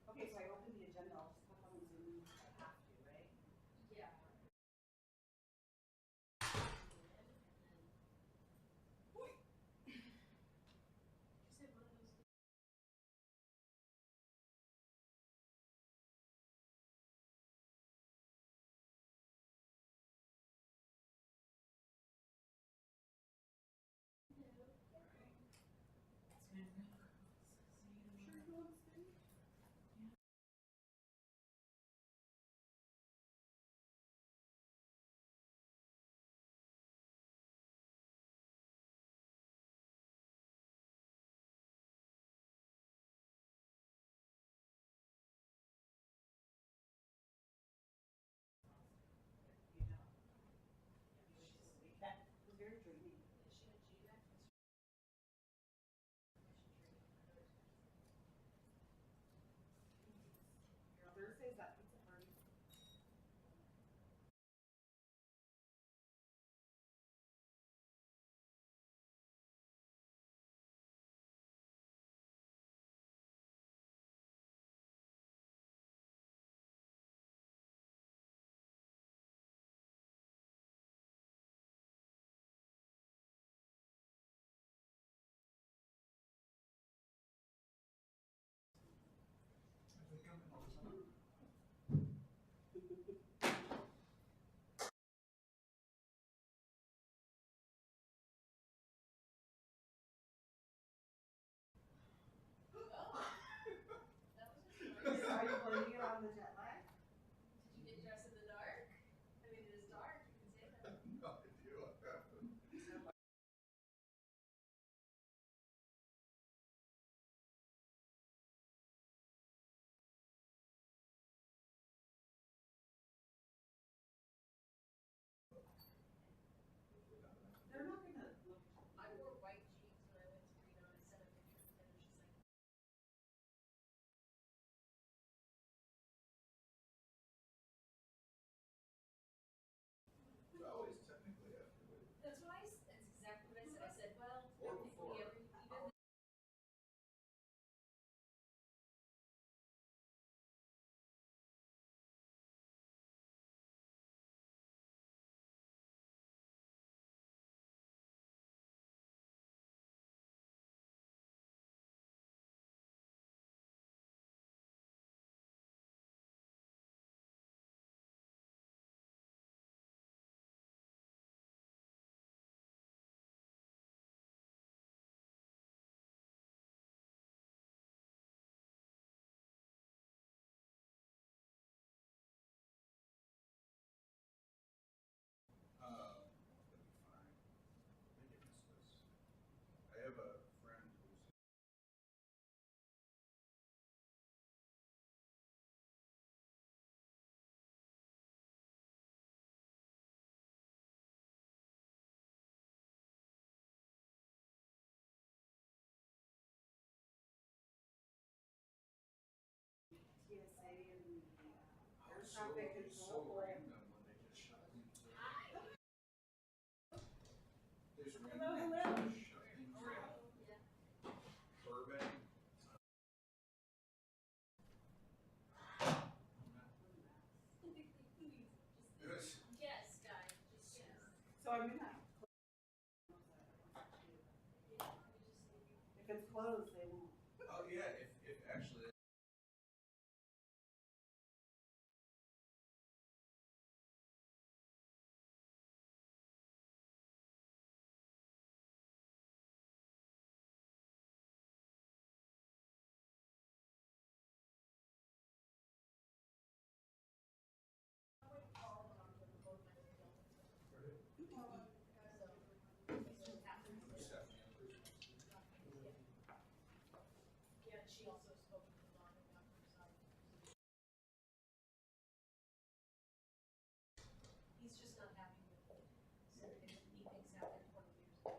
Okay, so I opened the agenda, I'll just click on the Zoom if I have to, right? Yeah. That was very draining. Thursday's that pizza party. Are you blaming it on the jet lag? Did you get dressed in the dark? I mean, it is dark, you can say that. No, I do. They're not gonna look. I wore white jeans when I went to Reno and I sent a picture to them. She's like, It's always technically after. that's what that's exactly what I said. I said, well, Or I think before. we even That'd be fine. I think I missed this. I have a friend who's TSA and the air so, traffic so control. random when they just shut things down. There's Hello, random hello. shut things down. Burbank. just guess, guys. Just guess. So I'm gonna. If it's closed, they won't. Oh yeah, if actually. she also spoke with the dog about her son. He's just not happy with it. So he thinks after 20 years ago.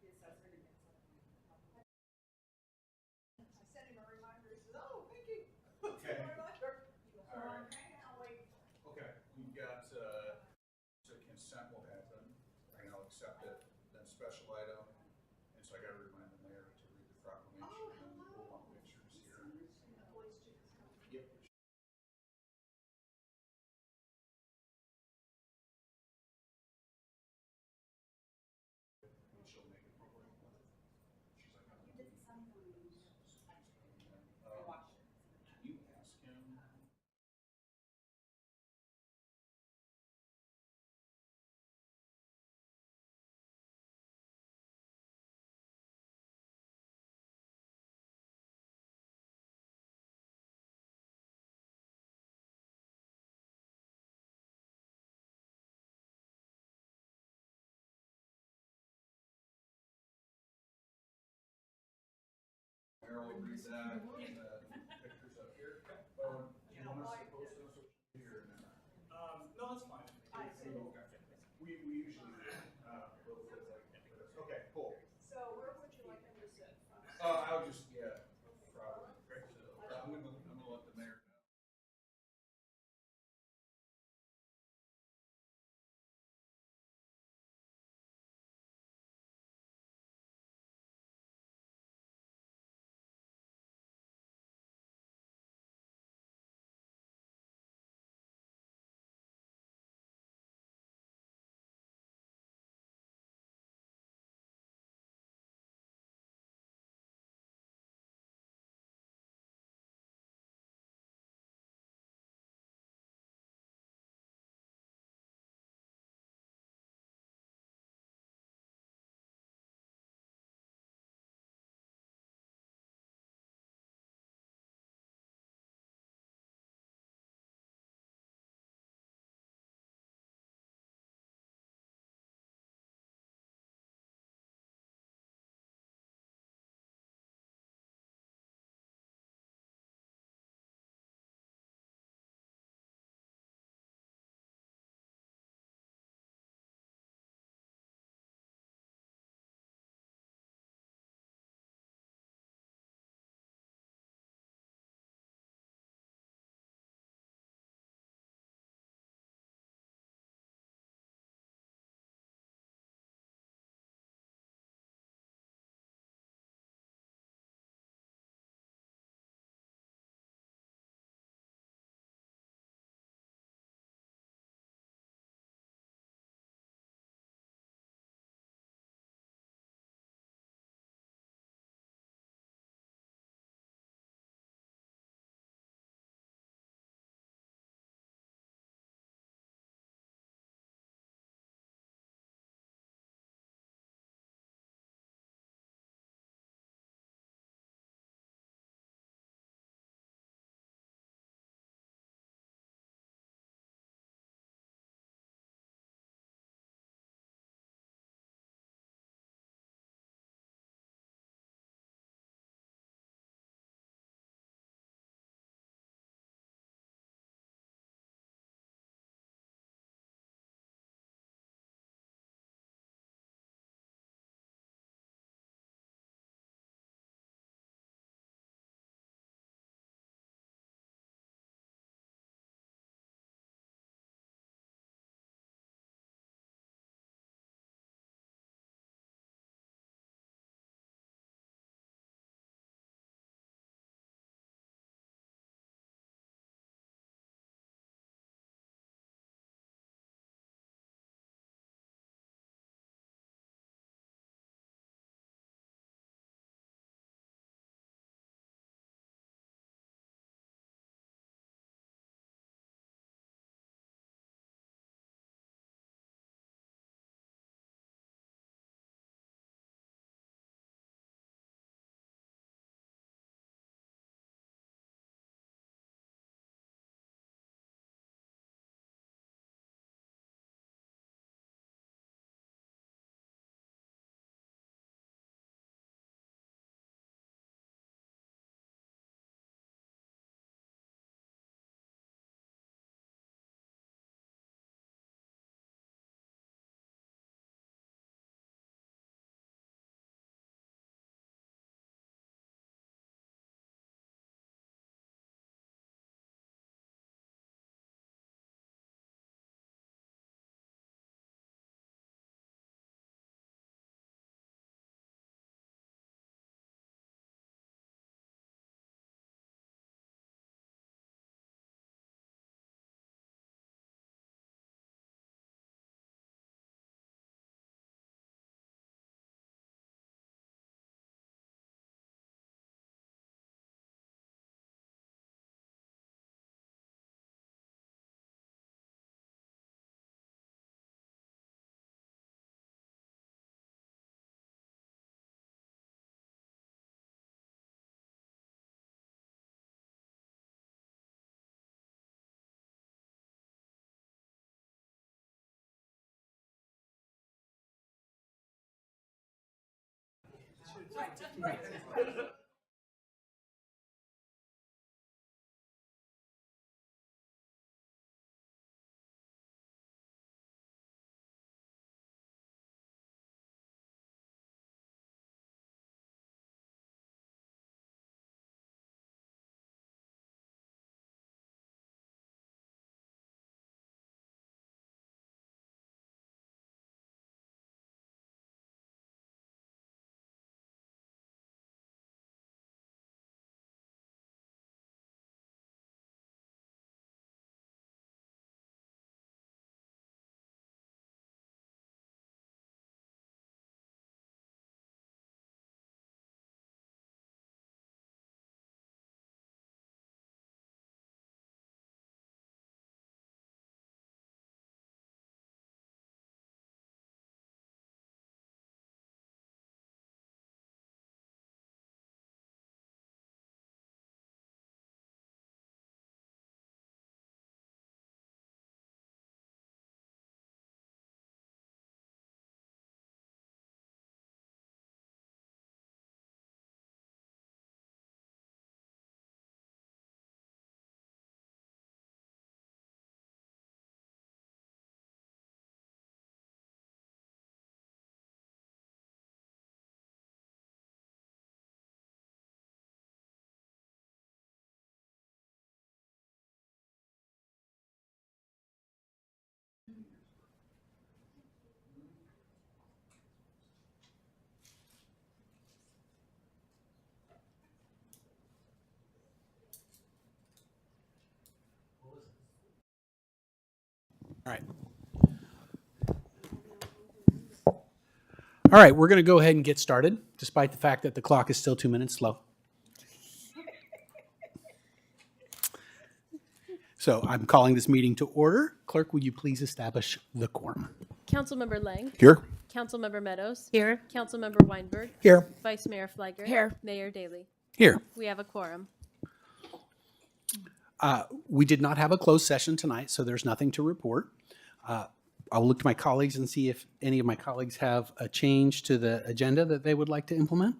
The assessor didn't get something. I sent him a reminder, he says, oh, thank you. Okay. Reminder. So All I'm right. hanging out waiting. Okay, we've got, so consent will happen, and I'll accept it, then special item, and so I gotta remind the mayor to read the proclamation. Oh, and hello. we'll want pictures here. The voice chick is coming. Yep. And she'll make it real quick. She's like, You didn't sign one of these. I um, watched it. can you ask him? Mayor will read that, and pictures up here. Do you want us to post on social media or not? No, that's fine. I see. We usually, little things like this. Okay, cool. So where would you like him to sit? I'll just, yeah, probably. So, I'm gonna let the mayor know. All right. All right, we're going to go ahead and get started, despite the fact that the clock is still 2 minutes slow. So I'm calling this meeting to order. Clerk, would you please establish the quorum? Councilmember Lang. Here. Councilmember Meadows. Here. Councilmember Weinberg. Here. Vice Mayor Fliger. Here. Mayor Daley. Here. We have a quorum. We did not have a closed session tonight, so there's nothing to report. I'll look to my colleagues and see if any of my colleagues have a change to the agenda that they would like to implement.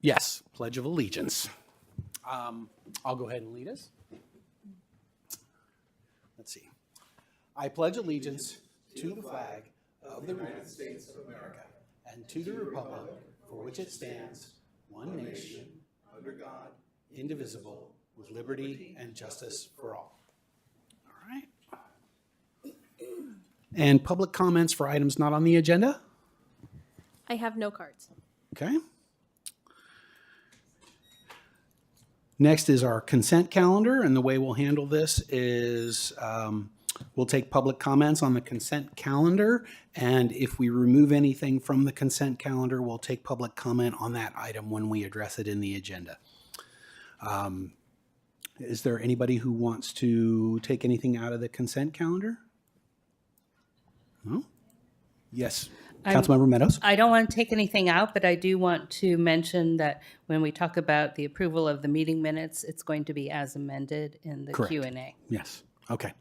Yes, Pledge of Allegiance. I'll go ahead and lead us. Let's see. I pledge allegiance to the flag of the United States of America and to the republic for which it stands, one nation, under God, indivisible, with liberty and justice for all. All right. And public comments for items not on the agenda? I have no cards. Okay. Next is our consent calendar, and the way we'll handle this is we'll take public comments on the consent calendar, and if we remove anything from the consent calendar, we'll take public comment on that item when we address it in the agenda. Is there anybody who wants to take anything out of the consent calendar? No? Yes. Councilmember Meadows? I don't want to take anything out, but I do want to mention that when we talk about the approval of the meeting minutes, it's going to be as amended in the Correct. Q&A. Yes. Okay.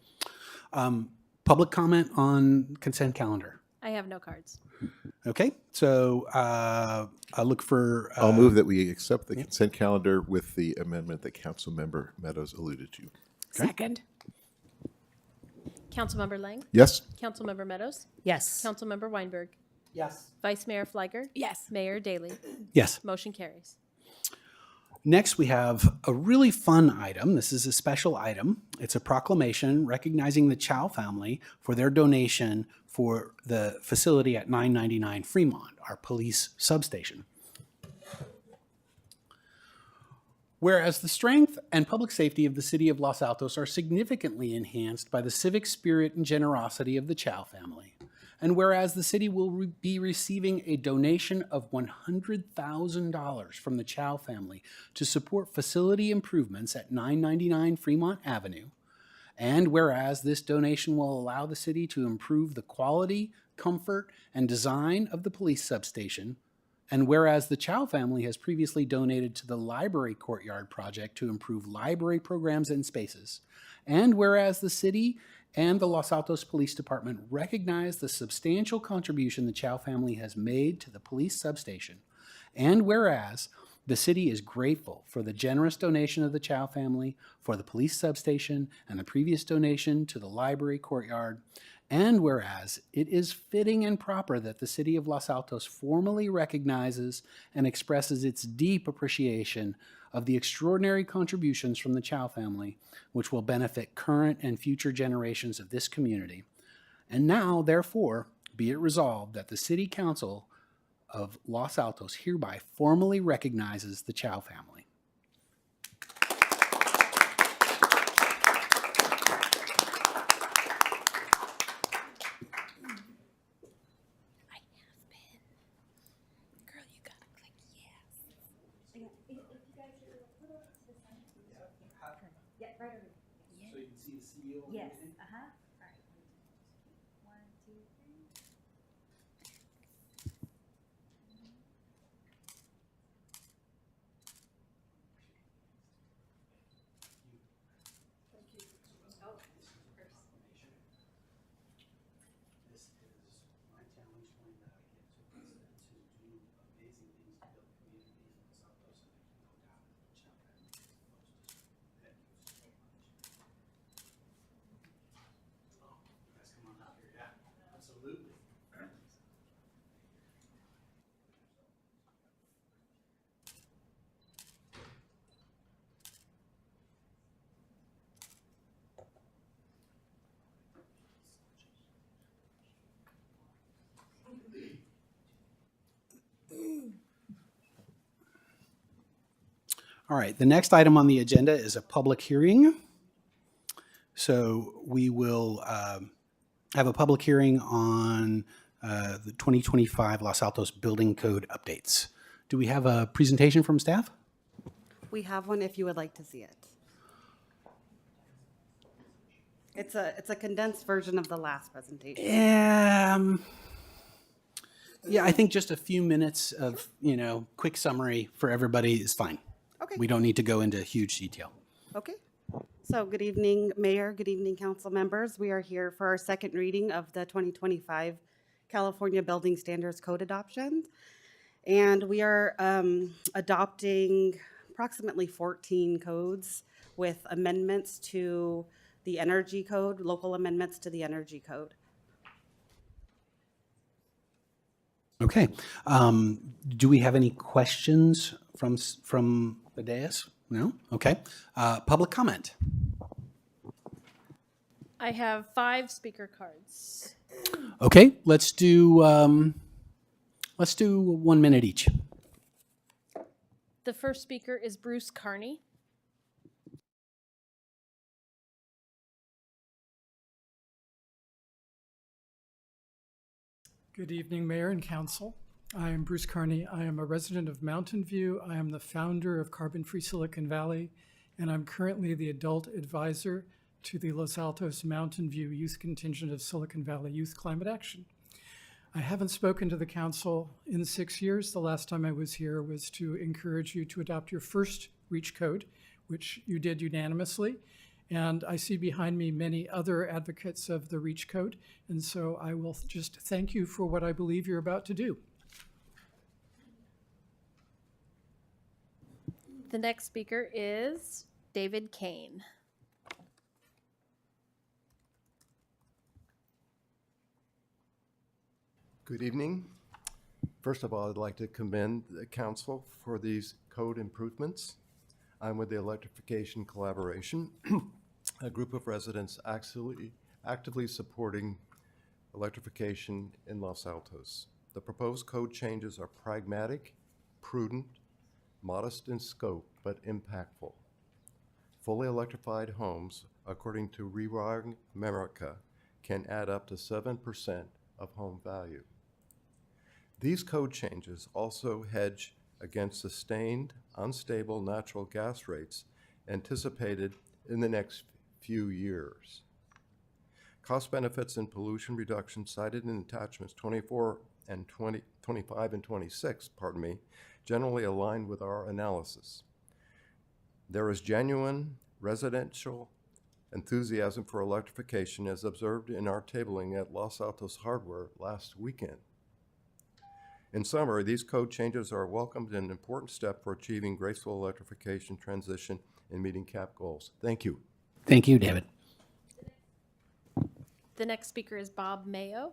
Public comment on consent calendar? I have no cards. Okay, so I look for. I'll move that we accept the consent calendar with the amendment that Councilmember Meadows alluded to. Second. Councilmember Lang. Yes? Councilmember Meadows. Yes. Councilmember Weinberg. Yes. Vice Mayor Fliger. Yes. Mayor Daley. Yes. Motion carries. Next, we have a really fun item. This is a special item. It's a proclamation recognizing the Chow family for their donation for the facility at 999 Fremont, our police substation. Whereas the strength and public safety of the city of Los Altos are significantly enhanced by the civic spirit and generosity of the Chow family. And whereas the city will be receiving a donation of $100,000 from the Chow family to support facility improvements at 999 Fremont Avenue, and whereas this donation will allow the city to improve the quality, comfort, and design of the police substation, and whereas the Chow family has previously donated to the library courtyard project to improve library programs and spaces, and whereas the city and the Los Altos Police Department recognize the substantial contribution the Chow family has made to the police substation. And whereas the city is grateful for the generous donation of the Chow family for the police substation and the previous donation to the library courtyard, and whereas it is fitting and proper that the city of Los Altos formally recognizes and expresses its deep appreciation of the extraordinary contributions from the Chow family, which will benefit current and future generations of this community. And now, therefore, be it resolved that the City Council of Los Altos hereby formally recognizes the Chow family. So you can see the seal. Yes. Uh-huh. All right. 1, 2, 3. This is my challenge point that I get to present to do amazing things to build communities in Los Altos, and there's no doubt that the Chow family is the most. Thank you so much. Oh, you guys come on up here. Yeah, absolutely. All right, the next item on the agenda is a public hearing. So we will have a public hearing on the 2025 Los Altos Building Code updates. Do we have a presentation from staff? We have one if you would like to see it. It's a condensed version of the last presentation. Yeah, I think just a few minutes of, quick summary for everybody is fine. Okay. We don't need to go into huge detail. Okay. So good evening, Mayor. Good evening, council members. We are here for our second reading of the 2025 California Building Standards Code adoption. And we are adopting approximately 14 codes with amendments to the energy code, local amendments to the energy code. Okay. Do we have any questions from the dais? No? Okay. Public comment. I have 5 speaker cards. Okay, let's do 1 minute each. The first speaker is Bruce Carney. Good evening, Mayor and Council. I am Bruce Carney. I am a resident of Mountain View. I am the founder of Carbon Free Silicon Valley, and I'm currently the adult advisor to the Los Altos Mountain View Youth Contingent of Silicon Valley Youth Climate Action. I haven't spoken to the council in 6 years. The last time I was here was to encourage you to adopt your first REACH code, which you did unanimously. And I see behind me many other advocates of the REACH code. And so I will just thank you for what I believe you're about to do. The next speaker is David Kane. Good evening. First of all, I'd like to commend the council for these code improvements. I'm with the Electrification Collaboration, a group of residents actively supporting electrification in Los Altos. The proposed code changes are pragmatic, prudent, modest in scope, but impactful. Fully electrified homes, according to Rewiring America, can add up to 7% of home value. These code changes also hedge against sustained, unstable natural gas rates anticipated in the next few years. Cost benefits and pollution reduction cited in attachments 25 and 26, generally align with our analysis. There is genuine residential enthusiasm for electrification as observed in our tabling at Los Altos Hardware last weekend. In summary, these code changes are welcomed and an important step for achieving graceful electrification transition and meeting CAP goals. Thank you. Thank you, David. The next speaker is Bob Mayo.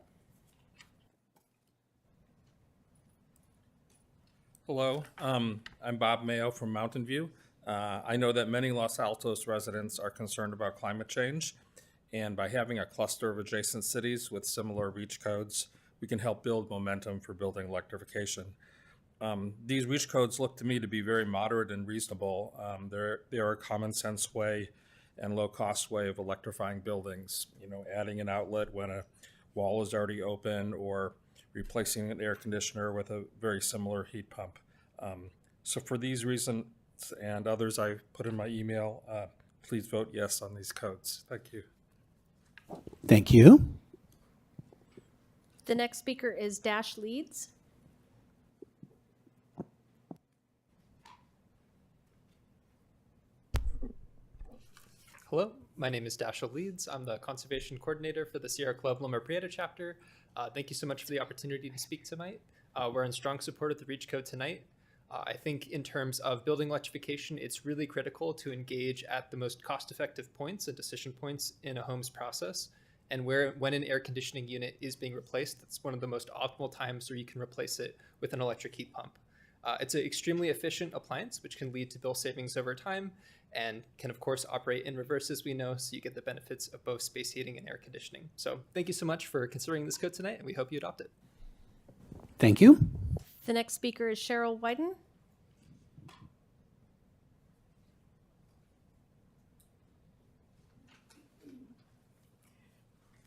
Hello, I'm Bob Mayo from Mountain View. I know that many Los Altos residents are concerned about climate change, and by having a cluster of adjacent cities with similar REACH codes, we can help build momentum for building electrification. These REACH codes look to me to be very moderate and reasonable. They're a common sense way and low cost way of electrifying buildings, adding an outlet when a wall is already open or replacing an air conditioner with a very similar heat pump. So for these reasons and others I put in my email, please vote yes on these codes. Thank you. Thank you. The next speaker is Dash Leeds. Hello, my name is Dashiell Leeds. I'm the Conservation Coordinator for the Sierra Club Loma Prieta chapter. Thank you so much for the opportunity to speak tonight. We're in strong support of the REACH code tonight. I think in terms of building electrification, it's really critical to engage at the most cost-effective points and decision points in a home's process. And when an air conditioning unit is being replaced, that's one of the most optimal times where you can replace it with an electric heat pump. It's an extremely efficient appliance, which can lead to bill savings over time and can, of course, operate in reverse, as we know, so you get the benefits of both space heating and air conditioning. So thank you so much for considering this code tonight, and we hope you adopt it. Thank you. The next speaker is Cheryl Wyden.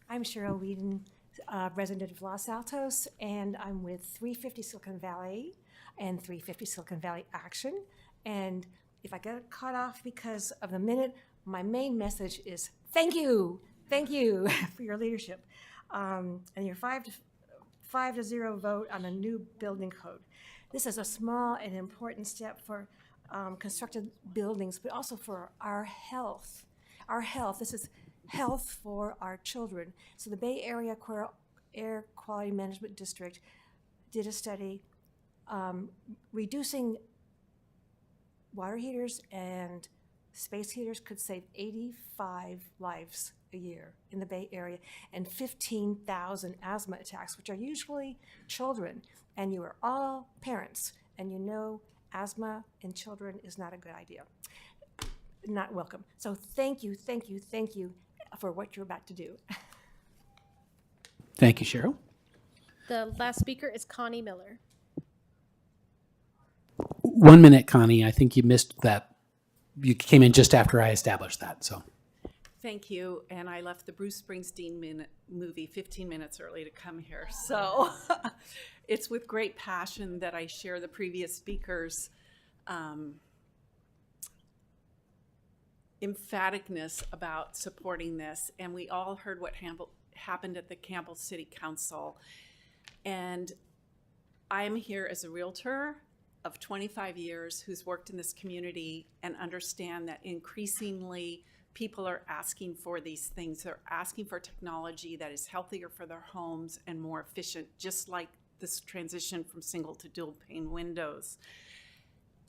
I'm Cheryl Whedon, resident of Los Altos, and I'm with 350 Silicon Valley and 350 Silicon Valley Action. And if I get cut off because of the minute, my main message is thank you for your leadership and your 5-0 vote on a new building code. This is a small and important step for constructed buildings, but also for our health. This is health for our children. So the Bay Area Air Quality Management District did a study reducing water heaters and space heaters could save 85 lives a year in the Bay Area and 15,000 asthma attacks, which are usually children. And you are all parents, and you know asthma in children is not a good idea, not welcome. So thank you for what you're about to do. Thank you, Cheryl. The last speaker is Connie Miller. 1 minute, Connie. I think you missed that. You came in just after I established that, so. Thank you, and I left the Bruce Springsteen movie 15 minutes early to come here. So it's with great passion that I share the previous speakers' emphaticness about supporting this. And we all heard what happened at the Campbell City Council. And I am here as a realtor of 25 years who's worked in this community and understand that increasingly people are asking for these things. They're asking for technology that is healthier for their homes and more efficient, just like this transition from single to dual pane windows.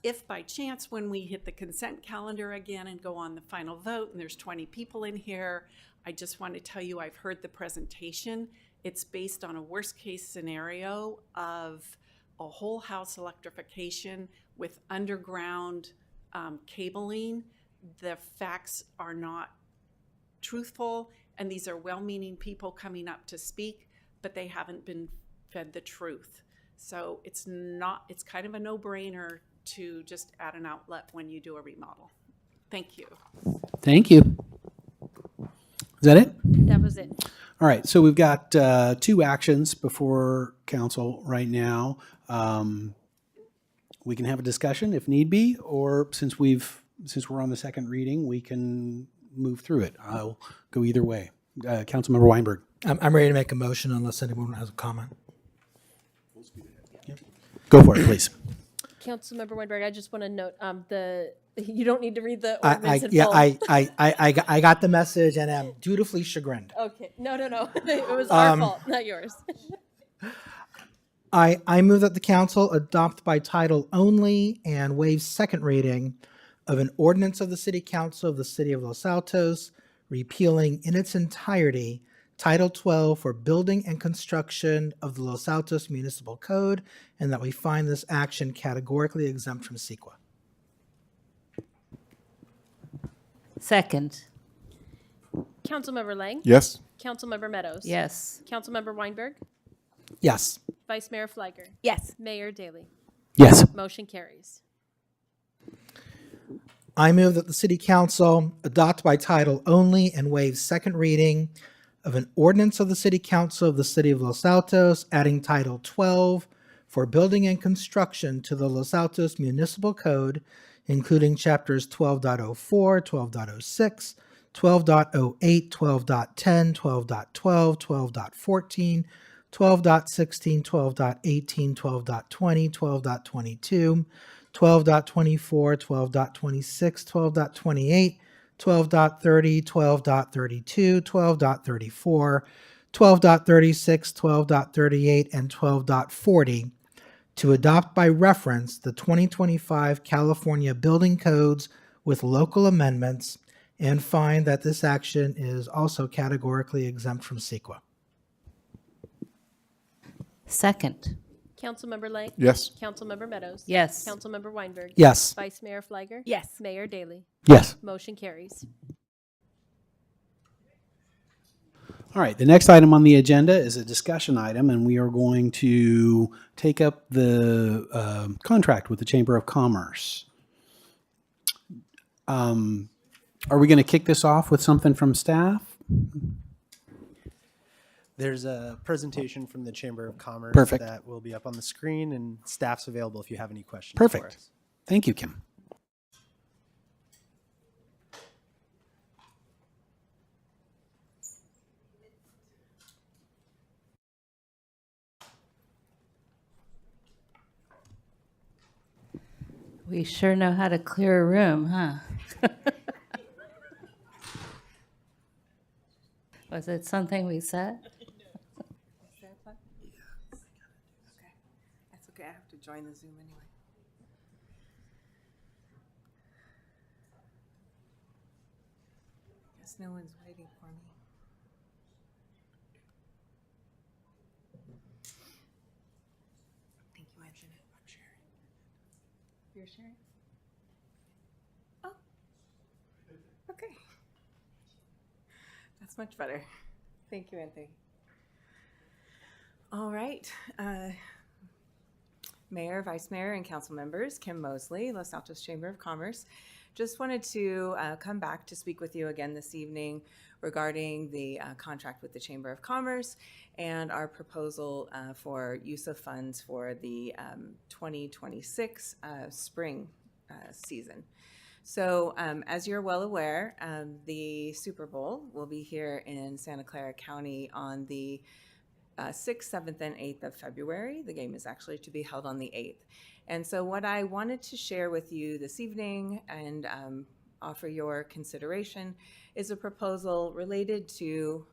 If by chance, when we hit the consent calendar again and go on the final vote, and there's 20 people in here, I just want to tell you I've heard the presentation. It's based on a worst case scenario of a whole house electrification with underground cabling. The facts are not truthful, and these are well-meaning people coming up to speak, but they haven't been fed the truth. So it's kind of a no-brainer to just add an outlet when you do a remodel. Thank you. Thank you. Is that it? That was it. All right, so we've got 2 actions before council right now. We can have a discussion if need be, or since we're on the second reading, we can move through it. I'll go either way. Councilmember Weinberg. I'm ready to make a motion unless anyone has a comment. Go for it, please. Councilmember Weinberg, I just want to note you don't need to read the I ordinance in yeah, full. I got the message and am dutifully chagrined. Okay. No. It was our fault, not yours. I move that the council adopt by title only and waive second reading of an ordinance of the City Council of the City of Los Altos, repealing in its entirety Title 12 for building and construction of the Los Altos Municipal Code, and that we find this action categorically exempt from CEQA. Second. Councilmember Lang? Yes. Councilmember Meadows? Yes. Councilmember Weinberg? Yes. Vice Mayor Fliger? Yes. Mayor Daley? Yes. Motion carries. I move that the City Council adopt by title only and waive second reading of an ordinance of the City Council of the City of Los Altos, adding Title 12 for building and construction to the Los Altos Municipal Code, including chapters 12.04, 12.06, 12.08, 12.10, 12.12, 12.14, 12.16, 12.18, 12.20, 12.22, 12.24, 12.26, 12.28, 12.30, 12.32, 12.34, 12.36, 12.38, and 12.40 to adopt by reference the 2025 California Building Codes with local amendments, and find that this action is also categorically exempt from CEQA. Second. Councilmember Lang? Yes. Councilmember Meadows? Yes. Councilmember Weinberg? Yes. Vice Mayor Fliger? Yes. Mayor Daley? Yes. Motion carries. All right, the next item on the agenda is a discussion item, and we are going to take up the contract with the Chamber of Commerce. Are we going to kick this off with something from staff? There's a presentation from the Chamber of Commerce Perfect. that will be up on the screen, and staff's available if you have any questions. Perfect. For us. Thank you, Kim. We sure know how to clear a room, huh? Was it something we said? That's okay. I have to join the Zoom anyway. Guess no one's waiting for me. Thank you, Anthony. I'm sharing. You're sharing? Oh. Okay. That's much better. Thank you, Anthony. All right. Mayor, Vice Mayor, and council members, Kim Mosley, Los Altos Chamber of Commerce. Just wanted to come back to speak with you again this evening regarding the contract with the Chamber of Commerce and our proposal for use of funds for the 2026 spring season. So as you're well aware, the Super Bowl will be here in Santa Clara County on the 6th, 7th, and 8th of February. The game is actually to be held on the 8th. And so what I wanted to share with you this evening and offer your consideration is a proposal related to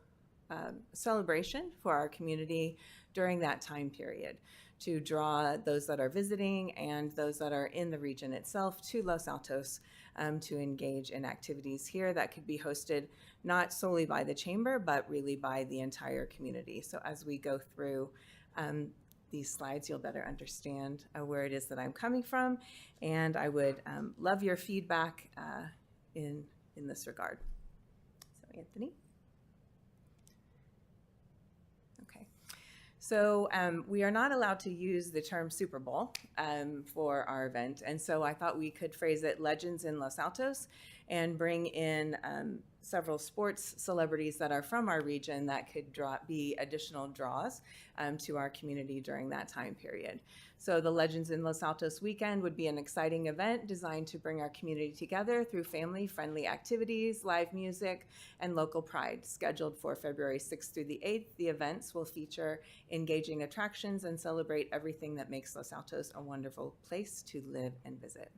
celebration for our community during that time period, to draw those that are visiting and those that are in the region itself to Los Altos to engage in activities here that could be hosted not solely by the chamber, but really by the entire community. So as we go through these slides, you'll better understand where it is that I'm coming from, and I would love your feedback in this regard. So Anthony. So we are not allowed to use the term Super Bowl for our event, and so I thought we could phrase it Legends in Los Altos and bring in several sports celebrities that are from our region that could be additional draws to our community during that time period. So the Legends in Los Altos weekend would be an exciting event designed to bring our community together through family-friendly activities, live music, and local pride. Scheduled for February 6th through the 8th, the events will feature engaging attractions and celebrate everything that makes Los Altos a wonderful place to live and visit.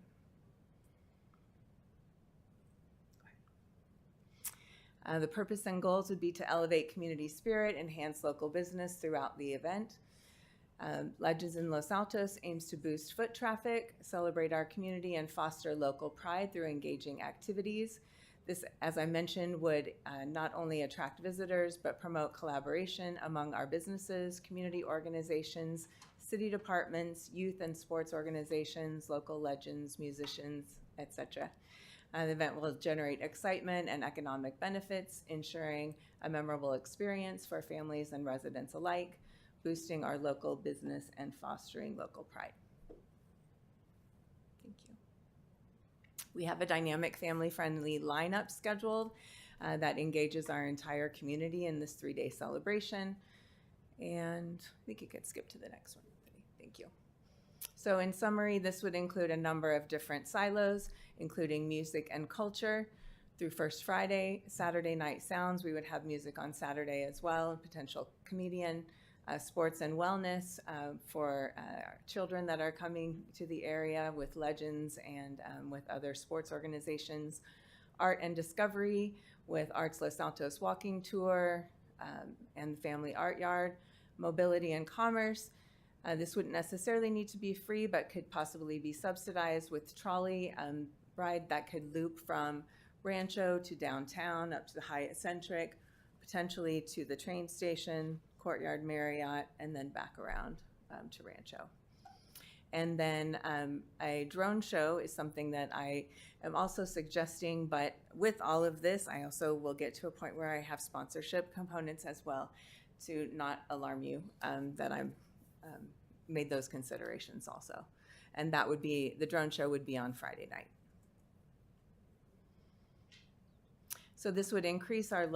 The purpose and goals would be to elevate community spirit, enhance local business throughout the event. Legends in Los Altos aims to boost foot traffic, celebrate our community, and foster local pride through engaging activities. This, as I mentioned, would not only attract visitors, but promote collaboration among our businesses, community organizations, city departments, youth and sports organizations, local legends, musicians, etc. The event will generate excitement and economic benefits, ensuring a memorable experience for families and residents alike, boosting our local business and fostering local pride. Thank you. We have a dynamic family-friendly lineup scheduled that engages our entire community in this 3-day celebration. And I think you could skip to the next one. Thank you. So in summary, this would include a number of different silos, including music and culture through First Friday. Saturday Night Sounds, we would have music on Saturday as well, potential comedian. Sports and wellness for children that are coming to the area with Legends and with other sports organizations. Art and discovery with Arts Los Altos Walking Tour and Family Art Yard. Mobility and commerce. This wouldn't necessarily need to be free, but could possibly be subsidized with trolley ride that could loop from Rancho to downtown up to the Hyatt Centric, potentially to the train station, Courtyard Marriott, and then back around to Rancho. And then a drone show is something that I am also suggesting, but with all of this, I also will get to a point where I have sponsorship components as well to not alarm you that I'm made those considerations also. And that would be, the drone show would be on Friday night. So this would increase our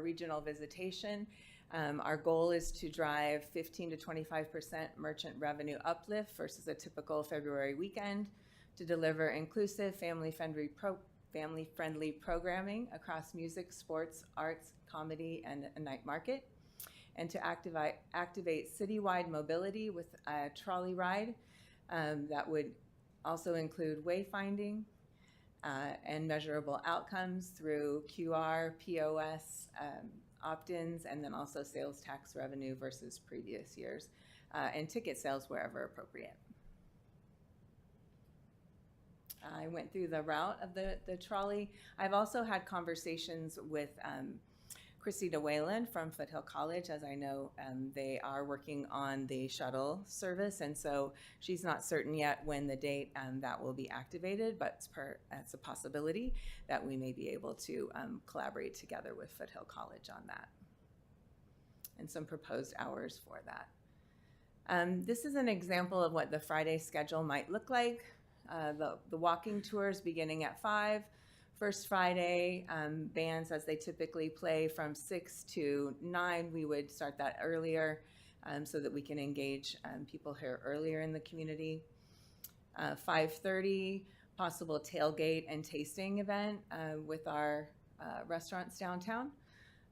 regional visitation. Our goal is to drive 15 to 25% merchant revenue uplift versus a typical February weekend, to deliver inclusive, family-friendly programming across music, sports, arts, comedy, and a night market, and to activate citywide mobility with a trolley ride that would also include wayfinding and measurable outcomes through QR, POS, opt-ins, and then also sales tax revenue versus previous years, and ticket sales wherever appropriate. I went through the route of the trolley. I've also had conversations with Chrissy Whalen from Foothill College, as I know they are working on the shuttle service, and so she's not certain yet when the date that will be activated, but it's a possibility that we may be able to collaborate together with Foothill College on that, and some proposed hours for that. This is an example of what the Friday schedule might look like. The walking tours beginning at 5. First Friday, bands, as they typically play from 6 to 9, we would start that earlier so that we can engage people here earlier in the community. 5:30, possible tailgate and tasting event with our restaurants downtown.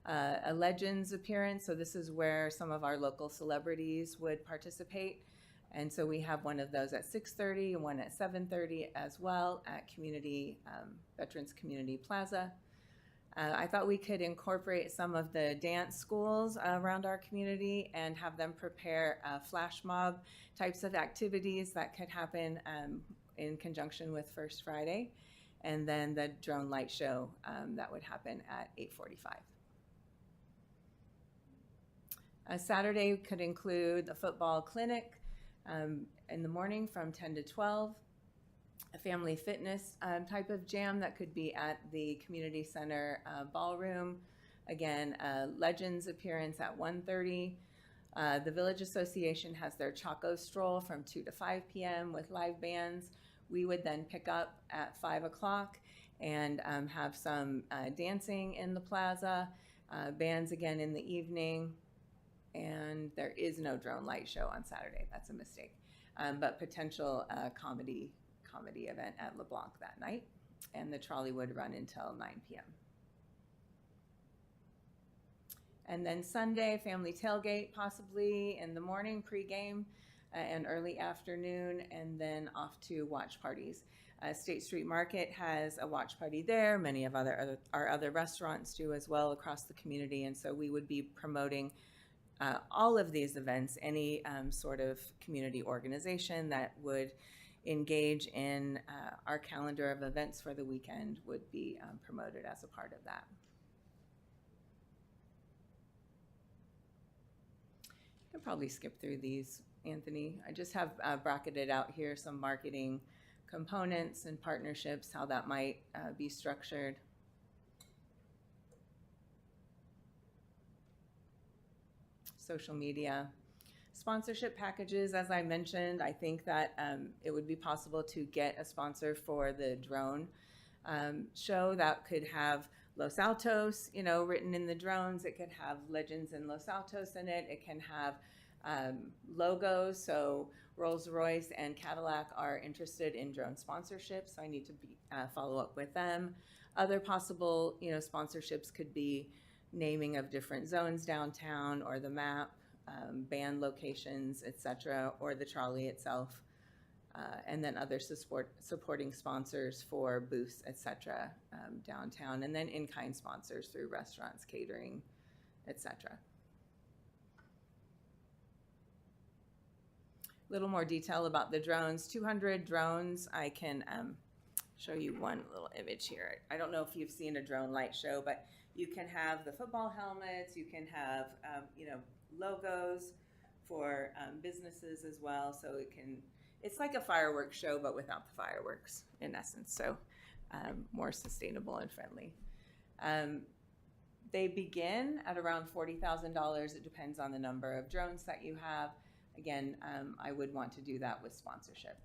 A Legends appearance, so this is where some of our local celebrities would participate. And so we have one of those at 6:30 and one at 7:30 as well at Veterans Community Plaza. I thought we could incorporate some of the dance schools around our community and have them prepare flash mob types of activities that could happen in conjunction with First Friday. And then the drone light show that would happen at 8:45. Saturday could include the football clinic in the morning from 10 to 12, a family fitness type of jam that could be at the community center ballroom. Again, Legends appearance at 1:30. The Village Association has their Choco Stroll from 2 to 5 p.m. with live bands. We would then pick up at 5 o'clock and have some dancing in the plaza, bands again in the evening, and there is no drone light show on Saturday. That's a mistake. But potential comedy event at LeBlanc that night, and the trolley would run until 9 p.m. And then Sunday, family tailgate, possibly in the morning, pregame, and early afternoon, and then off to watch parties. State Street Market has a watch party there. Many of our other restaurants do as well across the community, and so we would be promoting all of these events. Any sort of community organization that would engage in our calendar of events for the weekend would be promoted as a part of that. I'll probably skip through these, Anthony. I just have bracketed out here some marketing components and partnerships, how that might be structured. Social media. Sponsorship packages, as I mentioned, I think that it would be possible to get a sponsor for the drone show that could have Los Altos, written in the drones. It could have Legends in Los Altos in it. It can have logos. So Rolls-Royce and Cadillac are interested in drone sponsorship, so I need to follow up with them. Other possible, sponsorships could be naming of different zones downtown, or the map, band locations, etc., or the trolley itself, and then other supporting sponsors for booths, etc., downtown, and then in-kind sponsors through restaurants, catering, etc. A little more detail about the drones. 200 drones. I can show you one little image here. I don't know if you've seen a drone light show, but you can have the football helmets. You can have logos for businesses as well. So it's like a fireworks show, but without the fireworks, in essence. So more sustainable and friendly. They begin at around $40,000. It depends on the number of drones that you have. Again, I would want to do that with sponsorship.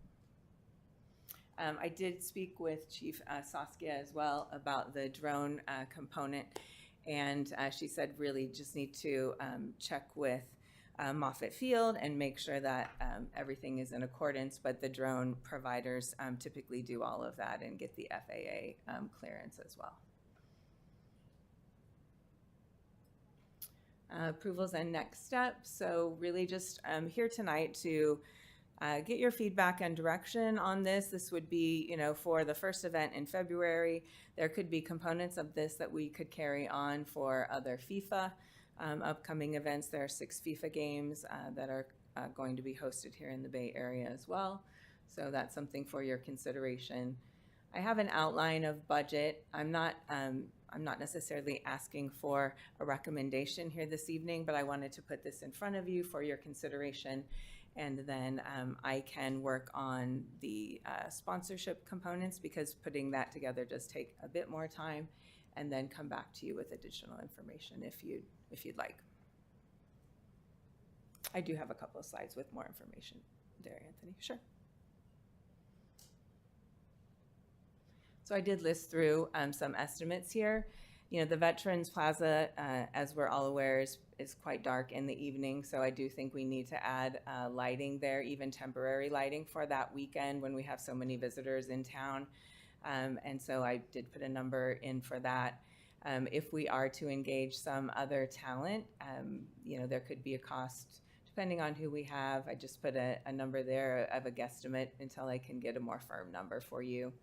I did speak with Chief Saskia as well about the drone component, and she said really just need to check with Moffett Field and make sure that everything is in accordance, but the drone providers typically do all of that and get the FAA clearance as well. Approvals and next steps. So really just here tonight to get your feedback and direction on this. This would be, for the first event in February. There could be components of this that we could carry on for other FIFA upcoming events. There are 6 FIFA games that are going to be hosted here in the Bay Area as well. So that's something for your consideration. I have an outline of budget. I'm not necessarily asking for a recommendation here this evening, but I wanted to put this in front of you for your consideration. And then I can work on the sponsorship components, because putting that together does take a bit more time, and then come back to you with additional information if you'd like. I do have a couple of slides with more information there, Anthony. Sure. So I did list through some estimates here. The Veterans Plaza, as we're all aware, is quite dark in the evening, so I do think we need to add lighting there, even temporary lighting for that weekend when we have so many visitors in town. And so I did put a number in for that. If we are to engage some other talent, there could be a cost depending on who we have. I just put a number there of a guesstimate until I can get a more firm number for you.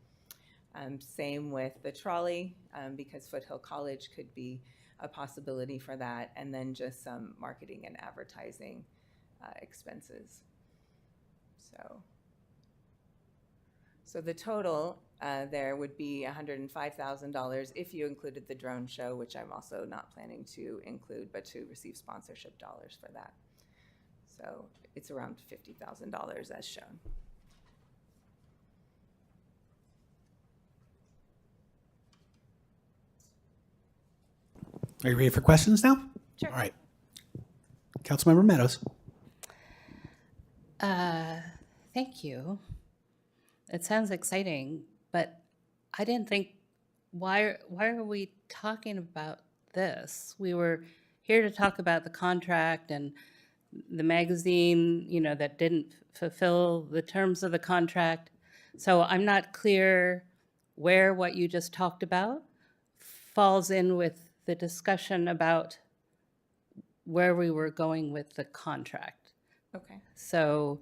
Same with the trolley, because Foothill College could be a possibility for that, and then just some marketing and advertising expenses. So the total there would be $105,000 if you included the drone show, which I'm also not planning to include, but to receive sponsorship dollars for that. So it's around $50,000 as shown. Are you ready for questions now? Sure. All right. Councilmember Meadows. Thank you. It sounds exciting, but I didn't think why are we talking about this? We were here to talk about the contract and the magazine, you know, that didn't fulfill the terms of the contract. So I'm not clear where what you just talked about falls in with the discussion about where we were going with the contract. Okay. So,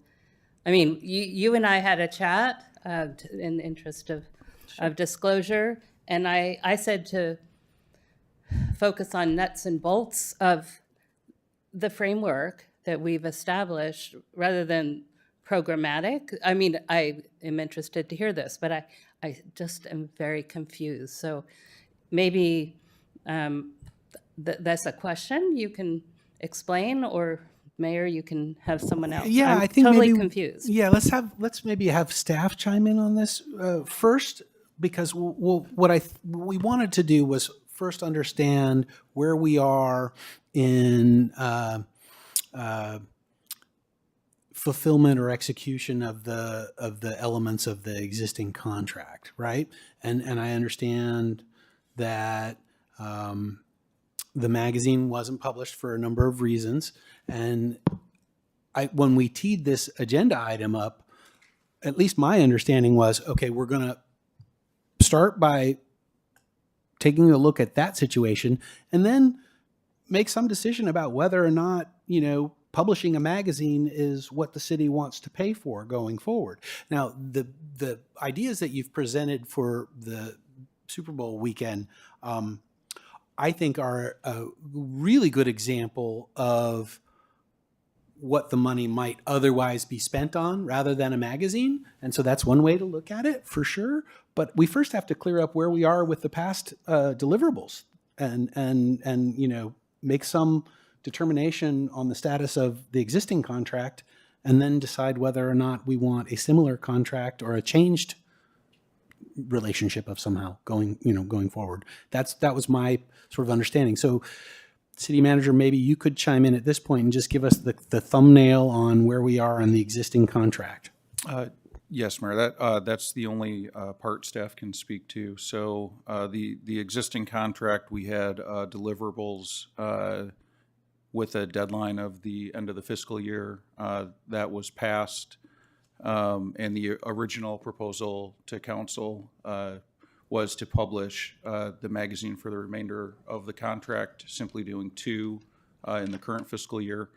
I mean, you and I had a chat in the interest of disclosure, and I said to focus on nuts and bolts of the framework that we've established rather than programmatic. I mean, I am interested to hear this, but I just am very confused. So maybe that's a question you can explain, or Mayor, you can have someone else. Yeah, I'm I think totally maybe, confused. Yeah, let's maybe have staff chime in on this first, because what we wanted to do was first understand where we are in fulfillment or execution of the elements of the existing contract, right? And I understand that the magazine wasn't published for a number of reasons, and when we teed this agenda item up, at least my understanding was, okay, we're going to start by taking a look at that situation and then make some decision about whether or not, you know, publishing a magazine is what the city wants to pay for going forward. Now, the ideas that you've presented for the Super Bowl weekend, I think are a really good example of what the money might otherwise be spent on rather than a magazine. And so that's one way to look at it for sure. But we first have to clear up where we are with the past deliverables and you know, make some determination on the status of the existing contract, and then decide whether or not we want a similar contract or a changed relationship of somehow going forward. That was my sort of understanding. So City Manager, maybe you could chime in at this point and just give us the thumbnail on where we are on the existing contract. Yes, Mayor, that's the only part staff can speak to. So the existing contract, we had deliverables with a deadline of the end of the fiscal year. That was passed, and the original proposal to council was to publish the magazine for the remainder of the contract, simply doing 2 in the current fiscal year.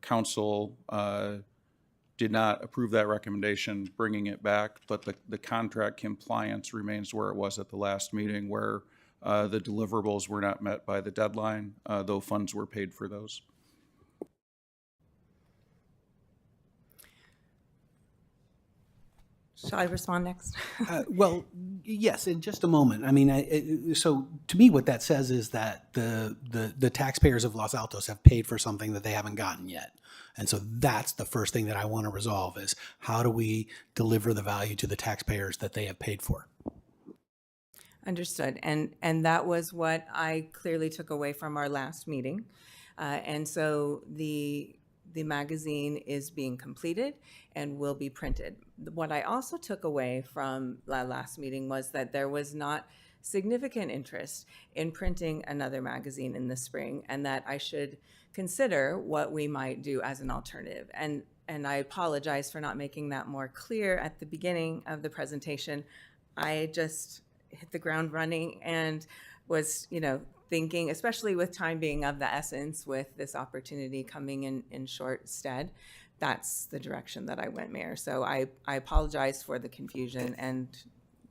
Council did not approve that recommendation, bringing it back, but the contract compliance remains where it was at the last meeting, where the deliverables were not met by the deadline, though funds were paid for those. Shall I respond next? Well, yes, in just a moment. I mean, so to me, what that says is that the taxpayers of Los Altos have paid for something that they haven't gotten yet. And so that's the first thing that I want to resolve is how do we deliver the value to the taxpayers that they have paid for? Understood. And that was what I clearly took away from our last meeting. And so the magazine is being completed and will be printed. What I also took away from the last meeting was that there was not significant interest in printing another magazine in the spring, and that I should consider what we might do as an alternative. And I apologize for not making that more clear at the beginning of the presentation. I just hit the ground running and was, thinking, especially with time being of the essence with this opportunity coming in short stead, that's the direction that I went, Mayor. So I apologize for the confusion and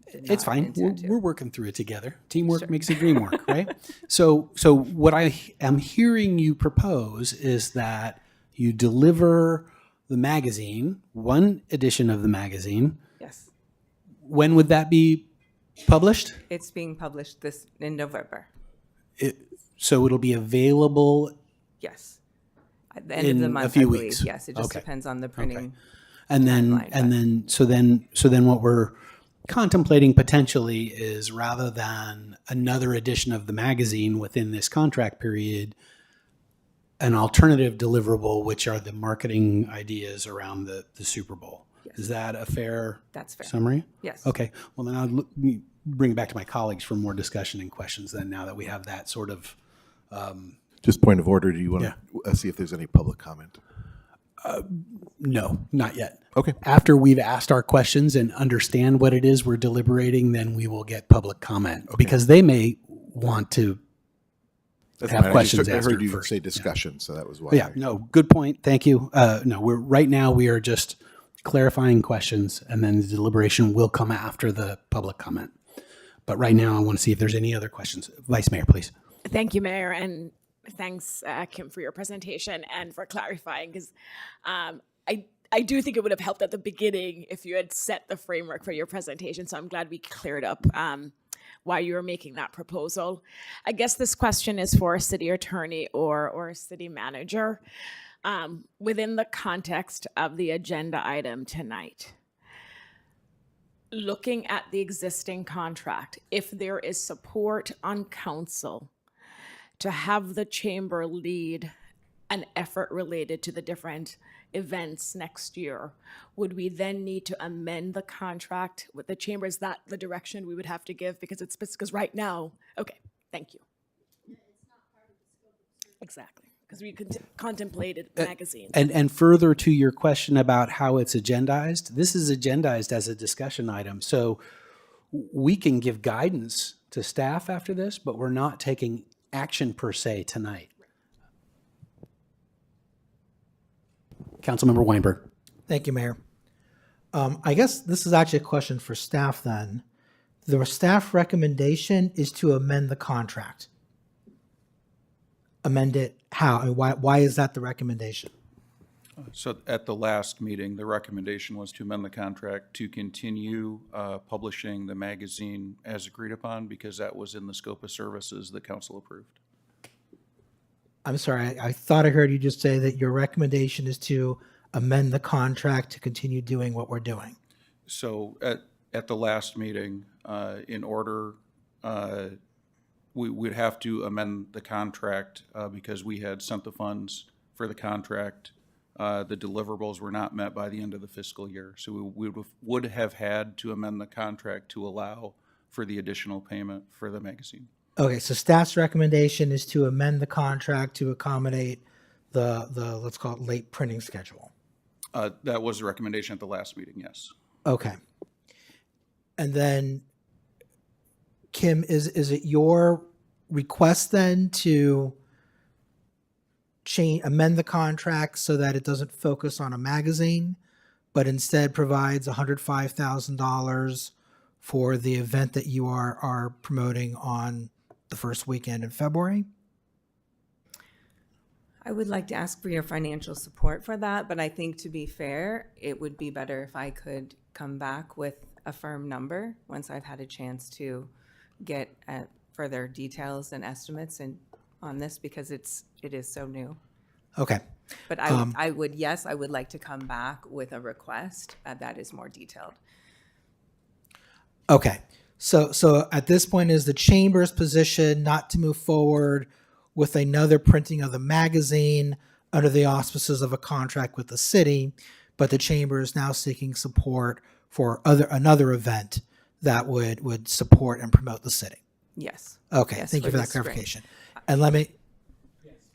it's fine. We're working through it together. Teamwork makes the dream work, right? So what I am hearing you propose is that you deliver the magazine, one edition of the magazine. Yes. When would that be published? It's being published in November. So it'll be available. Yes. At the end of the month, a few I believe. weeks. Yes, it just depends on the printing. Okay. And then so then what we're contemplating potentially is, rather than another edition of the magazine within this contract period, an alternative deliverable, which are the marketing ideas around the Super Bowl. Yes. Is that a fair That's fair. summary? Yes. Okay. Well, then bring it back to my colleagues for more discussion and questions then, now that we have that sort of. Just point of order, do you want to see if there's any public comment? No, not yet. Okay. After we've asked our questions and understand what it is we're deliberating, then we will get public comment, because they may want to That's have fine. questions I heard answered you first. say discussion, so that was why. Yeah, no, good point. Thank you. No, right now we are just clarifying questions, and then the deliberation will come after the public comment. But right now I want to see if there's any other questions. Vice Mayor, please. Thank you, Mayor, and thanks, Kim, for your presentation and for clarifying, because I do think it would have helped at the beginning if you had set the framework for your presentation, so I'm glad we cleared up why you were making that proposal. I guess this question is for a city attorney or a city manager. Within the context of the agenda item tonight, looking at the existing contract, if there is support on council to have the chamber lead an effort related to the different events next year, would we then need to amend the contract with the chamber? Is that the direction we would have to give? Because right now, okay, thank you. Exactly, because we contemplated magazines. And further to your question about how it's agendized, this is agendized as a discussion item. So we can give guidance to staff after this, but we're not taking action per se tonight. Councilmember Weinberg. Thank you, Mayor. I guess this is actually a question for staff then. The staff recommendation is to amend the contract. Amend it how? And why is that the recommendation? So at the last meeting, the recommendation was to amend the contract to continue publishing the magazine as agreed upon, because that was in the scope of services the council approved. I'm sorry, I thought I heard you just say that your recommendation is to amend the contract to continue doing what we're doing. So at the last meeting, in order, we would have to amend the contract because we had sent the funds for the contract. The deliverables were not met by the end of the fiscal year. So we would have had to amend the contract to allow for the additional payment for the magazine. Okay, so staff's recommendation is to amend the contract to accommodate the let's call it late printing schedule. That was the recommendation at the last meeting, yes. Okay. And then, Kim, is it your request then to amend the contract so that it doesn't focus on a magazine, but instead provides $105,000 for the event that you are promoting on the first weekend in February? I would like to ask for your financial support for that, but I think, to be fair, it would be better if I could come back with a firm number once I've had a chance to get further details and estimates on this, because it is so new. Okay. But I would like to come back with a request that is more detailed. Okay. So at this point, is the chamber's position not to move forward with another printing of the magazine under the auspices of a contract with the city, but the chamber is now seeking support for another event that would support and promote the city? Yes. Okay. Yes, Thank you for that this clarification. spring. And let me.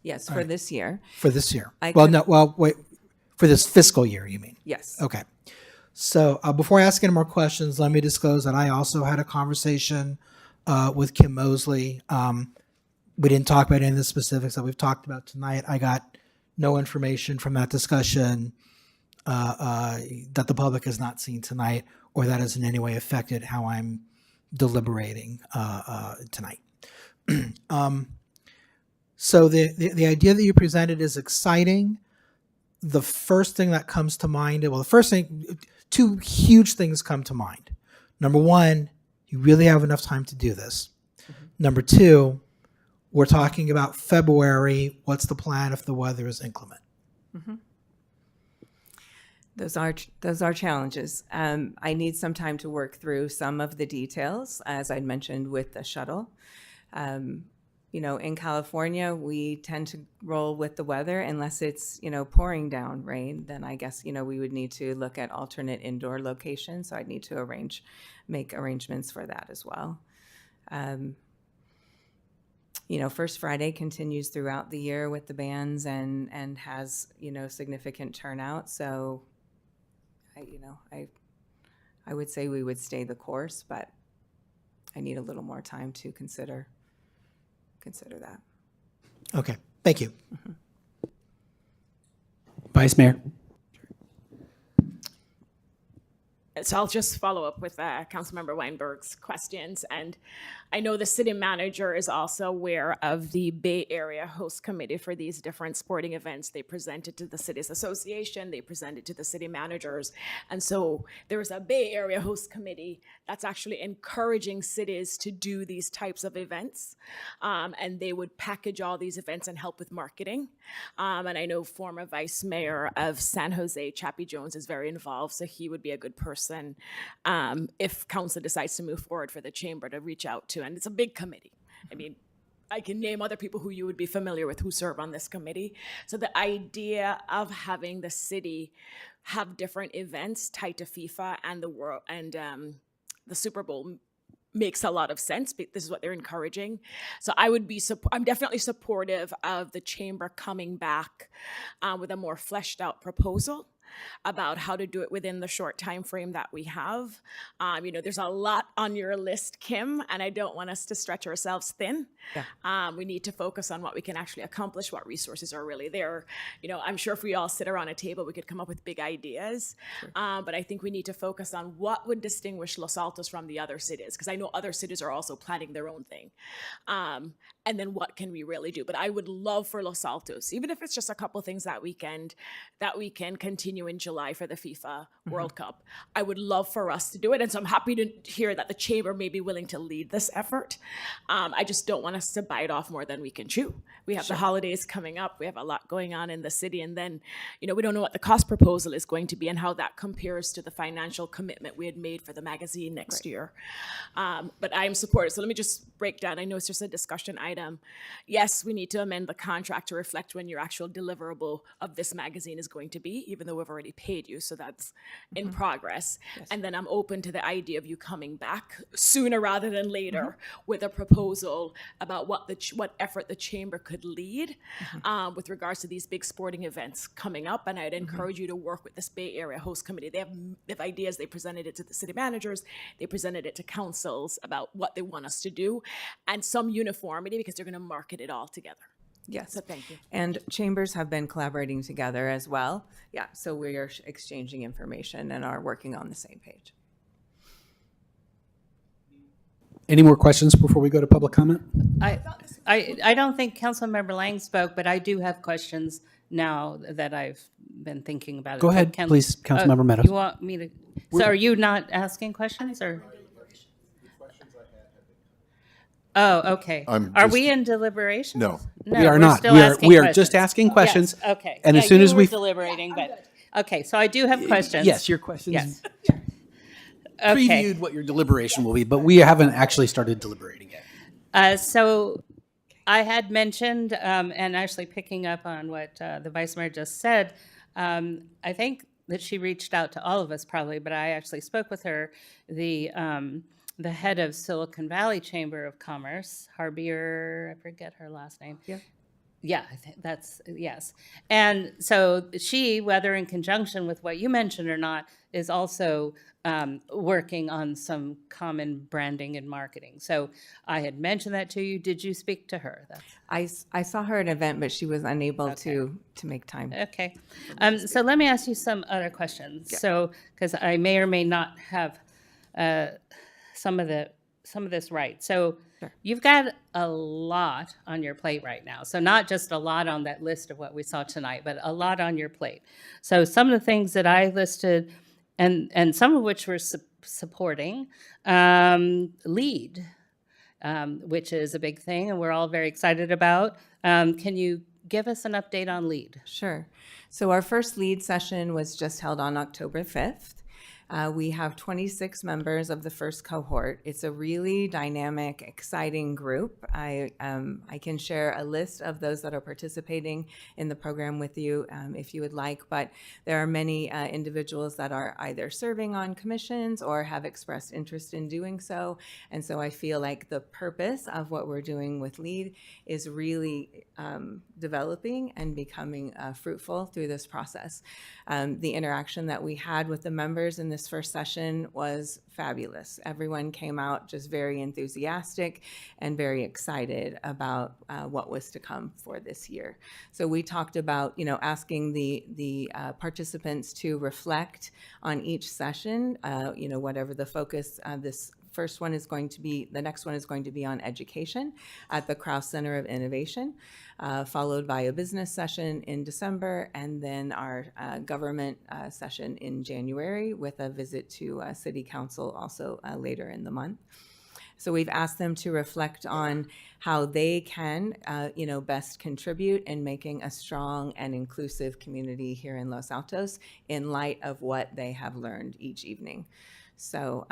Yes, All for right. this year. For this year. I Well, could- no. Well, wait. For this fiscal year, you mean? Yes. Okay. So before I ask any more questions, let me disclose that I also had a conversation with Kim Mosley. We didn't talk about any of the specifics that we've talked about tonight. I got no information from that discussion that the public has not seen tonight, or that has in any way affected how I'm deliberating tonight. So the idea that you presented is exciting. The first thing that comes to mind, well, the first thing, two huge things come to mind. Number one, you really have enough time to do this. Mm-hmm. Number two, we're talking about February. What's the plan if the weather is inclement? Mm-hmm. Those are challenges. I need some time to work through some of the details, as I mentioned with the shuttle. in California, we tend to roll with the weather unless it's, pouring down rain. Then I guess, we would need to look at alternate indoor locations. So I'd need to make arrangements for that as well. First Friday continues throughout the year with the bands and has, significant turnout. So, I would say we would stay the course, but I need a little more time to consider that. Okay, thank you. Vice Mayor. So I'll just follow up with Councilmember Weinberg's questions. And I know the city manager is also aware of the Bay Area Host Committee for these different sporting events. They presented to the city's association, they presented to the city managers. And so there is a Bay Area Host Committee that's actually encouraging cities to do these types of events. And they would package all these events and help with marketing. And I know former Vice Mayor of San Jose, Chappie Jones, is very involved, so he would be a good person if council decides to move forward for the chamber to reach out to. And it's a big committee. I mean, I can name other people who you would be familiar with who serve on this committee. So the idea of having the city have different events tied to FIFA and the world and the Super Bowl makes a lot of sense. This is what they're encouraging. So I'm definitely supportive of the chamber coming back with a more fleshed out proposal about how to do it within the short time frame that we have. There's a lot on your list, Kim, and I don't want us to stretch ourselves thin. Yeah. We need to focus on what we can actually accomplish, what resources are really there. I'm sure if we all sit around a table, we could come up with big ideas. Sure. But I think we need to focus on what would distinguish Los Altos from the other cities, because I know other cities are also planning their own thing. And then what can we really do? But I would love for Los Altos, even if it's just a couple things that weekend, that we can continue in July for the FIFA World Cup. I would love for us to do it. And so I'm happy to hear that the chamber may be willing to lead this effort. I just don't want us to bite off more than we can chew. We have the holidays coming up. We have a lot going on in the city. And then, we don't know what the cost proposal is going to be and how that compares to the financial commitment we had made for the magazine next year. But I am supportive. So let me just break down. I know it's just a discussion item. Yes, we need to amend the contract to reflect when your actual deliverable of this magazine is going to be, even though we've already paid you. So that's in progress. Yes. And then I'm open to the idea of you coming back sooner rather than later with a proposal about what effort the chamber could lead with regards to these big sporting events coming up. And I'd encourage you to work with this Bay Area Host Committee. They have ideas. They presented it to the city managers. They presented it to councils about what they want us to do, and some uniformity because they're going to market it all together. Yes. So thank you. And chambers have been collaborating together as well. Yeah, so we are exchanging information and are working on the same page. Any more questions before we go to public comment? I don't think Councilmember Lang spoke, but I do have questions now that I've been thinking about it. Go ahead, please, Councilmember Meadows. You want me to? So are you not asking questions or? Oh, okay. Are we in deliberation? No. We are we're not. still We are asking we are questions. just asking questions. Yes, okay. And as Yeah, soon you as were we deliberating, but okay. So I do have questions. yes, your questions Yes. Okay. previewed what your deliberation will be, but we haven't actually started deliberating yet. So I had mentioned, and actually picking up on what the Vice Mayor just said, I think that she reached out to all of us probably, but I actually spoke with her, the head of Silicon Valley Chamber of Commerce, Harbier, I forget her last name. Yeah. Yeah, I think that's, yes. And so she, whether in conjunction with what you mentioned or not, is also working on some common branding and marketing. So I had mentioned that to you. Did you speak to her? I saw her at an event, but she was unable to make time. Okay. So let me ask you some other questions. Yeah. So, because I may or may not have some of this right. So you've got a lot on your plate right now. So not just a lot on that list of what we saw tonight, but a lot on your plate. So some of the things that I listed, and some of which we're supporting, LEAD, which is a big thing, and we're all very excited about. Can you give us an update on LEAD? Sure. So our first LEAD session was just held on October 5th. We have 26 members of the first cohort. It's a really dynamic, exciting group. I can share a list of those that are participating in the program with you if you would like, but there are many individuals that are either serving on commissions or have expressed interest in doing so. And so I feel like the purpose of what we're doing with LEAD is really developing and becoming fruitful through this process. The interaction that we had with the members in this first session was fabulous. Everyone came out just very enthusiastic and very excited about what was to come for this year. So we talked about, asking the participants to reflect on each session, whatever the focus this first one is going to be, the next one is going to be on education at the Krause Center of Innovation, followed by a business session in December, and then our government session in January with a visit to City Council also later in the month. So we've asked them to reflect on how they can, best contribute in making a strong and inclusive community here in Los Altos in light of what they have learned each evening. So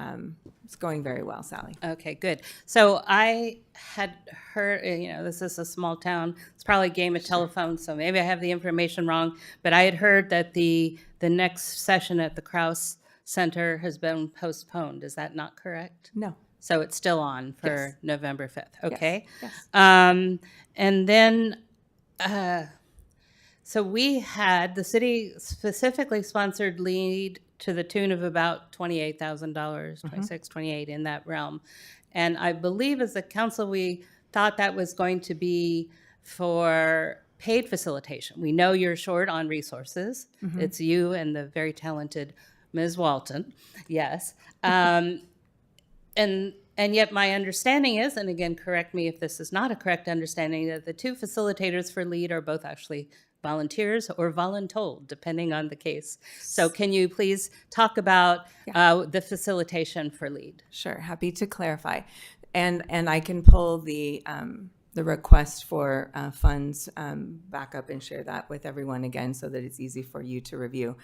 it's going very well, Sally. Okay, good. So I had heard, this is a small town. It's probably a game of telephone, so maybe I have the information wrong. But I had heard that the next session at the Krause Center has been postponed. Is that not correct? No. So it's still on for Yes. November 5th. Okay. Yes. And then, so we had, the city specifically sponsored LEAD to the tune of about $28,000, 26, 28 in that realm. And I believe as a council, we thought that was going to be for paid facilitation. We know you're short on resources. It's you and the very talented Ms. Walton. Yes. And yet my understanding is, and again, correct me if this is not a correct understanding, that the two facilitators for LEAD are both actually volunteers or voluntold, depending on the case. So can you please talk about the facilitation for LEAD? Sure, happy to clarify. And I can pull the request for funds back up and share that with everyone again so that it's easy for you to review.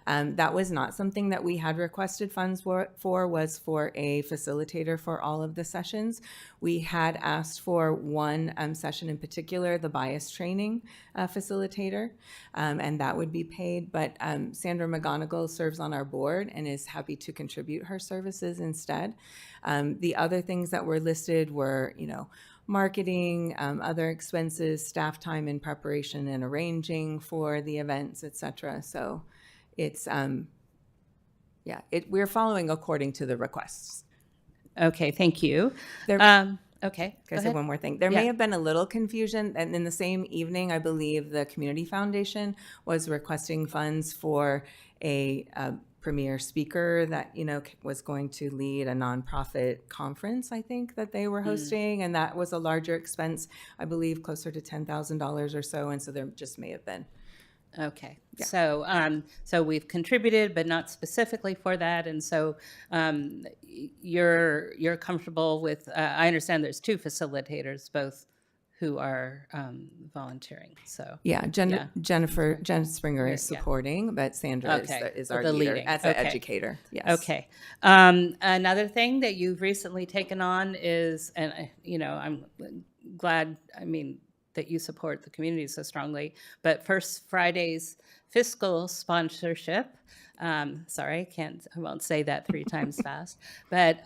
That was not something that we had requested funds for was for a facilitator for all of the sessions. We had asked for one session in particular, the bias training facilitator, and that would be paid. But Sandra McGonigal serves on our board and is happy to contribute her services instead. The other things that were listed were, marketing, other expenses, staff time in preparation and arranging for the events, etc. So it's, we're following according to the requests. Okay, thank you. Okay, Can I say one more thing? There may have been a little confusion, and in the same evening, I believe the Community Foundation was requesting funds for a premier speaker that was going to lead a nonprofit conference, I think, that they were hosting, and that was a larger expense, I believe closer to $10,000 or so, and so there just may have been. Okay, Yeah. so we've contributed, but not specifically for that, and so you're comfortable with. I understand there's two facilitators, both who are volunteering. So Jen Springer is supporting, but Sandra is our leader leading. as an educator. Yes. Okay. Another thing that you've recently taken on is, and I'm glad. That you support the community so strongly, but First Friday's fiscal sponsorship. Sorry, I won't say that 3 times fast. But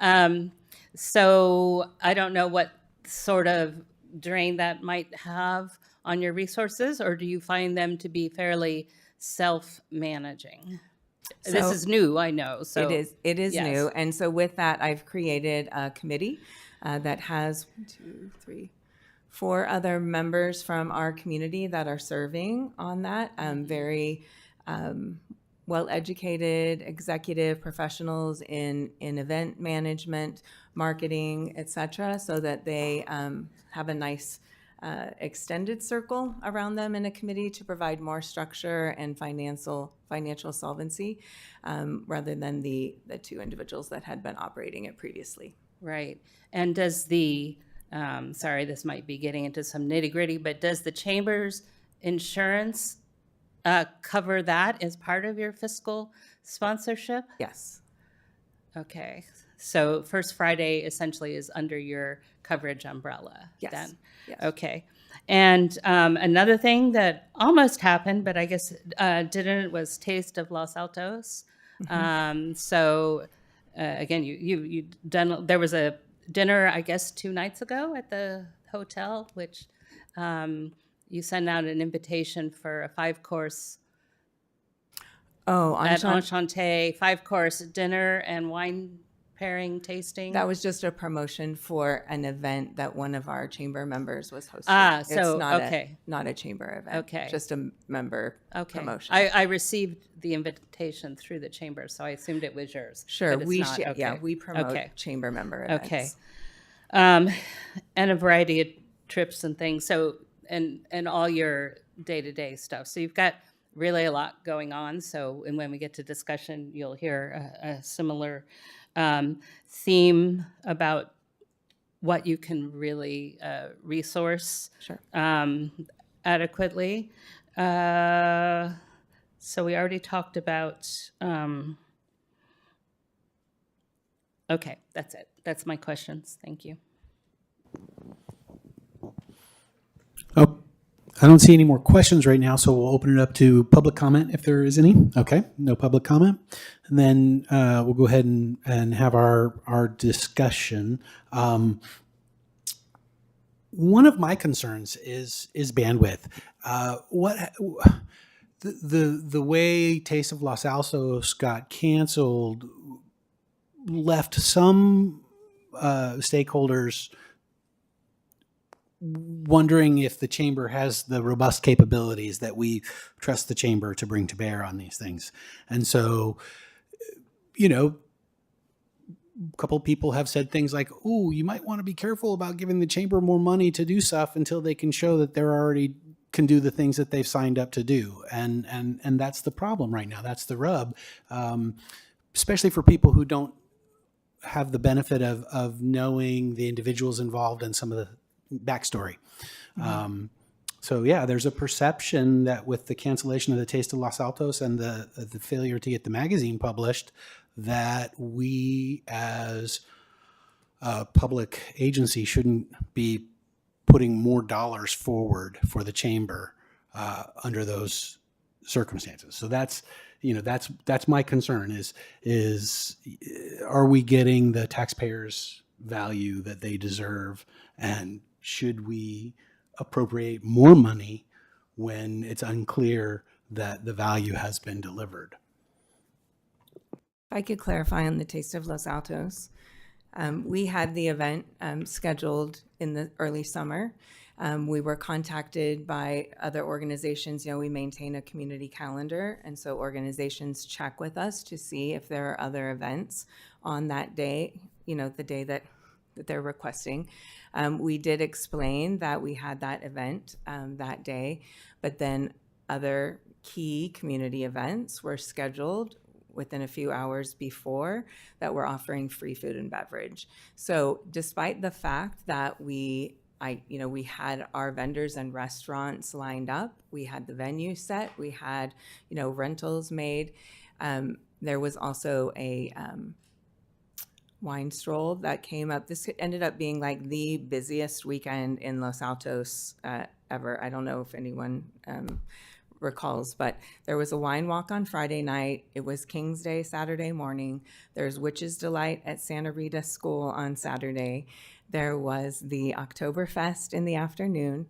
so I don't know what sort of drain that might have on your resources, or do you find them to be fairly self-managing? This is new, I know. So it is yes. new, and so with that, I've created a committee that has 4 other members from our community that are serving on that. Very well-educated executive professionals in event management, marketing, etc., so that they have a nice extended circle around them in a committee to provide more structure and financial solvency, rather than the 2 individuals that had been operating it previously. Right. And does the sorry, this might be getting into some nitty-gritty, but does the chamber's insurance cover that as part of your fiscal sponsorship? Yes. Okay. So First Friday essentially is under your coverage umbrella Yes. then? Yes. Okay. And another thing that almost happened, but I guess didn't, was Taste of Los Altos. So again, you done, there was a dinner, I guess, 2 nights ago at the hotel, which you sent out an invitation for a 5-course Oh, at Enchant- Enchanté 5-course dinner and wine pairing tasting. That was just a promotion for an event that one of our chamber members was hosting. Ah, It's so, not okay. not a chamber event. Okay. Just a member Okay. promotion. I received the invitation through the chamber, so I assumed it was yours. Sure, but it's we not. Okay. yeah, we promote Okay. chamber member events. Okay. And a variety of trips and things. So, and all your day-to-day stuff. So you've got really a lot going on. So, and when we get to discussion, you'll hear a similar theme about what you can really resource Sure. adequately. So we already talked about. Okay, that's it. That's my questions. Thank you. Oh, I don't see any more questions right now, so we'll open it up to public comment if there is any. Okay, no public comment. And then we'll go ahead and have our discussion. One of my concerns is bandwidth. The way Taste of Los Altos got canceled left some stakeholders wondering if the chamber has the robust capabilities that we trust the chamber to bring to bear on these things. And so, you know, a couple people have said things like, "Ooh, you might want to be careful about giving the chamber more money to do stuff until they can show that they're already can do the things that they've signed up to do." And that's the problem right now. That's the rub, especially for people who don't have the benefit of knowing the individuals involved and some of the backstory. So yeah, there's a perception that with the cancellation of the Taste of Los Altos and the failure to get the magazine published, that we as a public agency shouldn't be putting more dollars forward for the chamber under those circumstances. So that's my concern is are we getting the taxpayers' value that they deserve, and should we appropriate more money when it's unclear that the value has been delivered? If I could clarify on the Taste of Los Altos, we had the event scheduled in the early summer. We were contacted by other organizations. You know, we maintain a community calendar, and so organizations check with us to see if there are other events on that day, you know, the day that they're requesting. We did explain that we had that event that day, but then other key community events were scheduled within a few hours before that were offering free food and beverage. So despite the fact that we had our vendors and restaurants lined up, we had the venue set, we had, rentals made. There was also a wine stroll that came up. This ended up being like the busiest weekend in Los Altos ever. I don't know if anyone recalls, but there was a wine walk on Friday night. It was King's Day Saturday morning. There's Witch's Delight at Santa Rita School on Saturday. There was the Oktoberfest in the afternoon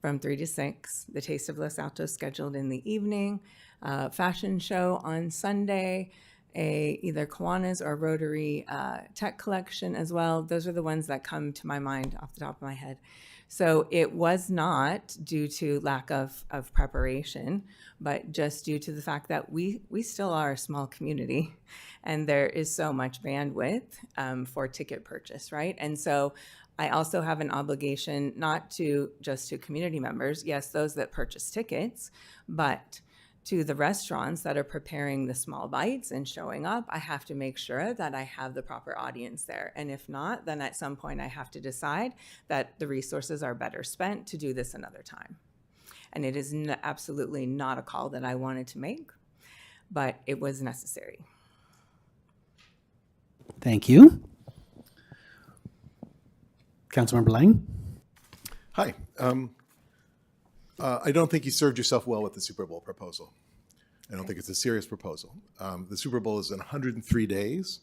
from 3 to 6. The Taste of Los Altos scheduled in the evening. Fashion show on Sunday. Either Kiwanis or Rotary tech collection as well. Those are the ones that come to my mind off the top of my head. So it was not due to lack of preparation, but just due to the fact that we still are a small community and there is so much bandwidth for ticket purchase, right? And so I also have an obligation not to just to community members, yes, those that purchase tickets, but to the restaurants that are preparing the small bites and showing up. I have to make sure that I have the proper audience there. And if not, then at some point I have to decide that the resources are better spent to do this another time. And it is absolutely not a call that I wanted to make, but it was necessary. Thank you. Councilmember Lang? Hi. I don't think you served yourself well with the Super Bowl proposal. I don't think it's a serious proposal. The Super Bowl is in 103 days.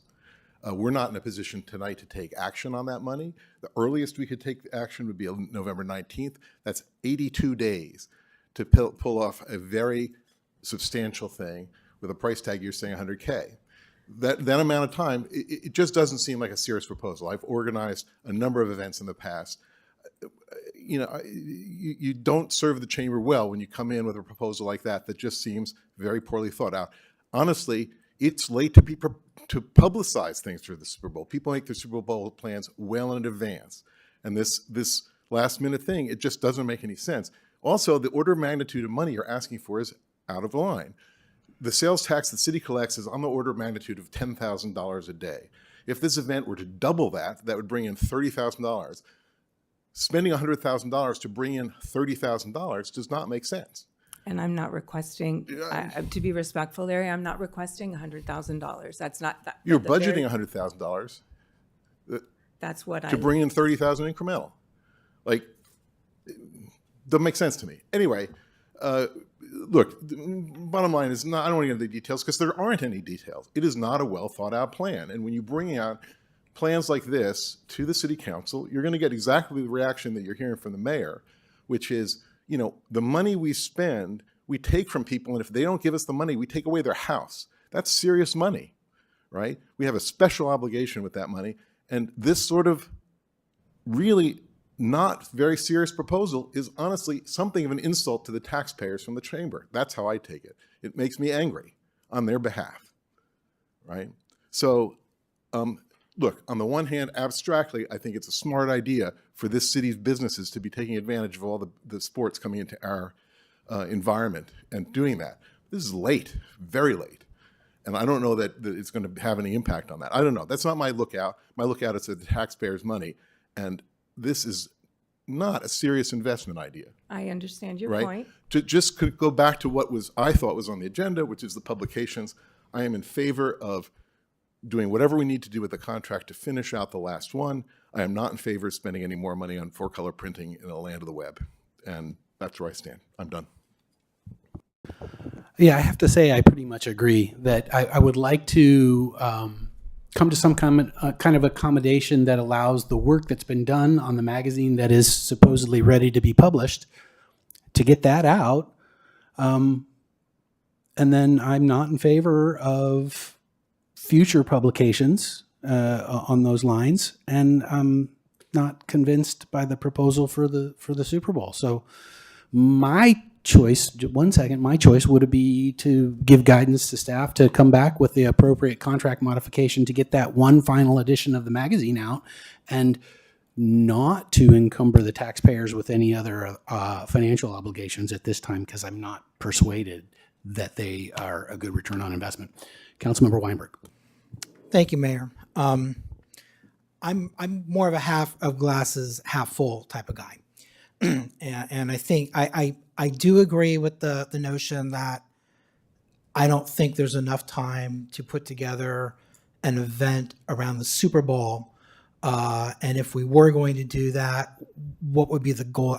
We're not in a position tonight to take action on that money. The earliest we could take action would be November 19th. That's 82 days to pull off a very substantial thing with a price tag you're saying 100K. That amount of time, it just doesn't seem like a serious proposal. I've organized a number of events in the past. You know, you don't serve the chamber well when you come in with a proposal like that just seems very poorly thought out. Honestly, it's late to publicize things for the Super Bowl. People make their Super Bowl plans well in advance. And this last minute thing, it just doesn't make any sense. Also, the order of magnitude of money you're asking for is out of line. The sales tax the city collects is on the order of magnitude of $10,000 a day. If this event were to double that, that would bring in $30,000. Spending $100,000 to bring in $30,000 does not make sense. And I'm not requesting, to be respectful, Larry, I'm not requesting $100,000. That's not that. You're budgeting $100,000. That's what to bring in $30,000 incremental. Like, doesn't make sense to me. Anyway, look, bottom line is not, I don't want to get into the details because there aren't any details. It is not a well thought out plan. And when you bring out plans like this to the city council, you're going to get exactly the reaction that you're hearing from the mayor, which is, you know, the money we spend, we take from people, and if they don't give us the money, we take away their house. That's serious money, right? We have a special obligation with that money. And this sort of really not very serious proposal is honestly something of an insult to the taxpayers from the chamber. That's how I take it. It makes me angry on their behalf, right? So, look, on the one hand, abstractly, I think it's a smart idea for this city's businesses to be taking advantage of all the sports coming into our environment and doing that. This is late, very late. And I don't know that it's going to have any impact on that. I don't know. That's not my lookout. My lookout is the taxpayers' money. And this is not a serious investment idea. I understand your right? point. To just go back to what I thought was on the agenda, which is the publications, I am in favor of doing whatever we need to do with the contract to finish out the last one. I am not in favor of spending any more money on four-color printing in the land of the web. And that's where I stand. I'm done. Yeah, I have to say I pretty much agree that I would like to come to some kind of accommodation that allows the work that's been done on the magazine that is supposedly ready to be published to get that out. And then I'm not in favor of future publications on those lines, and I'm not convinced by the proposal for the Super Bowl. So my choice, my choice would be to give guidance to staff to come back with the appropriate contract modification to get that one final edition of the magazine out, and not to encumber the taxpayers with any other financial obligations at this time, because I'm not persuaded that they are a good return on investment. Councilmember Weinberg. Thank you, Mayor. I'm more of a half of glasses, half full type of guy. And I think I do agree with the notion that I don't think there's enough time to put together an event around the Super Bowl. And if we were going to do that, what would be the goal?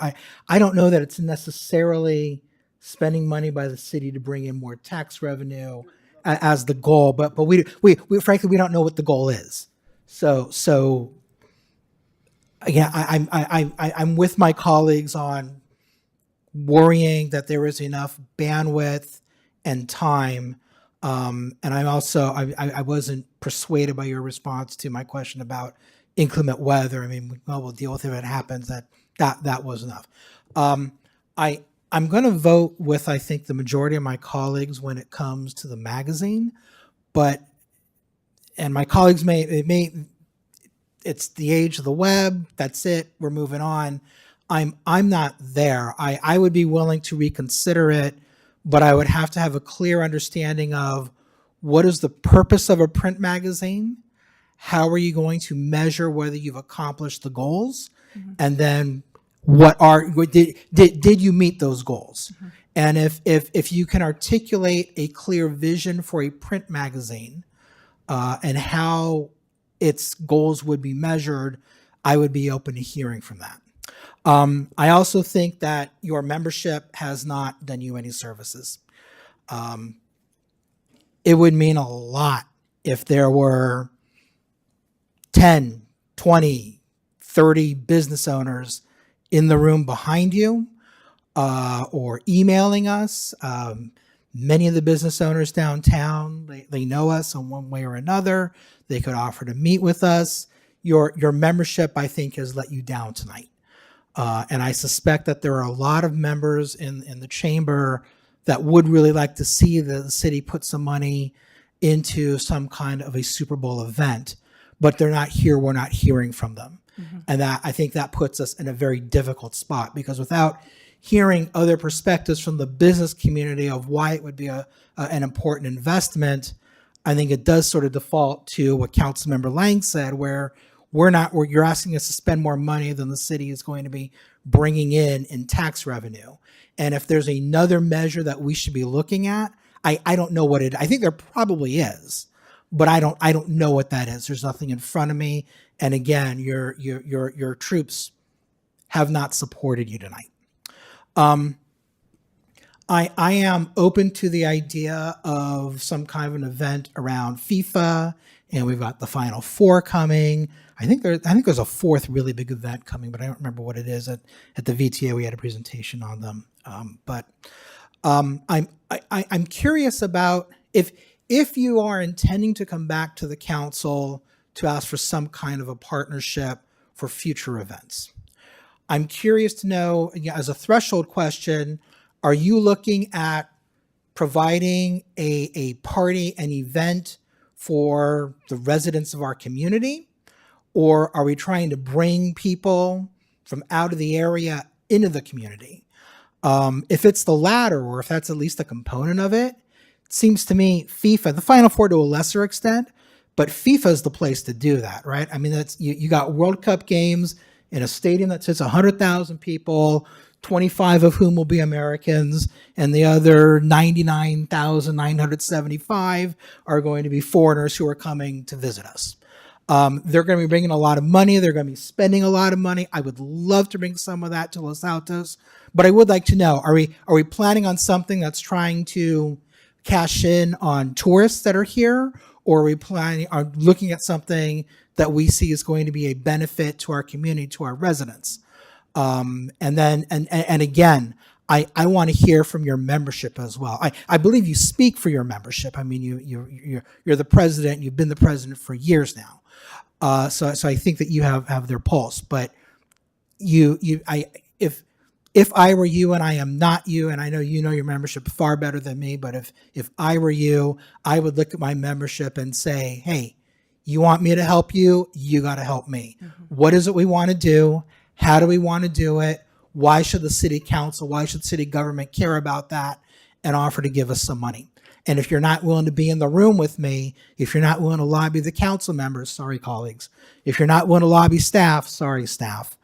I don't know that it's necessarily spending money by the city to bring in more tax revenue as the goal, but we frankly, we don't know what the goal is. So again, I'm with my colleagues on worrying that there is enough bandwidth and time. And I'm also, I wasn't persuaded by your response to my question about inclement weather. I mean, well, we'll deal with it if it happens. That was enough. I'm going to vote with, I think, the majority of my colleagues when it comes to the magazine, and my colleagues it's the age of the web. That's it. We're moving on. I'm not there. I would be willing to reconsider it, but I would have to have a clear understanding of what is the purpose of a print magazine? How are you going to measure whether you've accomplished the goals? Mm-hmm. And then did you meet those goals? Mm-hmm. And if you can articulate a clear vision for a print magazine, and how its goals would be measured, I would be open to hearing from that. I also think that your membership has not done you any services. It would mean a lot if there were 10, 20, 30 business owners in the room behind you or emailing us. Many of the business owners downtown, they know us in one way or another. They could offer to meet with us. Your membership, I think, has let you down tonight. And I suspect that there are a lot of members in the chamber that would really like to see the city put some money into some kind of a Super Bowl event, but they're not here. We're not hearing from them. And that, I think that puts us in a very difficult spot, because without hearing other perspectives from the business community of why it would be an important investment, I think it does sort of default to what Councilmember Lang said, where you're asking us to spend more money than the city is going to be bringing in tax revenue. And if there's another measure that we should be looking at, I don't know what I think there probably is, but I don't know what that is. There's nothing in front of me. And again, your troops have not supported you tonight. I am open to the idea of some kind of an event around FIFA, and we've got the Final Four coming. I think there's a fourth really big event coming, but I don't remember what it is. At the VTA, we had a presentation on them. I'm curious about if you are intending to come back to the council to ask for some kind of a partnership for future events. I'm curious to know, as a threshold question, are you looking at providing a party, an event for the residents of our community? Or are we trying to bring people from out of the area into the community? If it's the latter, or if that's at least a component of it, it seems to me FIFA, the Final Four to a lesser extent, but FIFA is the place to do that, right? I mean, that's you got World Cup games in a stadium that sits 100,000 people, 25 of whom will be Americans, and the other 99,975 are going to be foreigners who are coming to visit us. They're going to be bringing a lot of money. They're going to be spending a lot of money. I would love to bring some of that to Los Altos, but I would like to know, are we planning on something that's trying to cash in on tourists that are here, or are we planning on looking at something that we see is going to be a benefit to our community, to our residents? And again, I want to hear from your membership as well. I believe you speak for your membership. I mean, you're the president. You've been the president for years now. So I think that you have their pulse. But if I were you, and I am not you, and I know you know your membership far better than me, but if I were you, I would look at my membership and say, hey, you want me to help you? You got to help me. What is it we want to do? How do we want to do it? Why should the city council, why should city government care about that and offer to give us some money? And if you're not willing to be in the room with me, if you're not willing to lobby the council members, sorry, colleagues, if you're not willing to lobby staff, sorry, staff,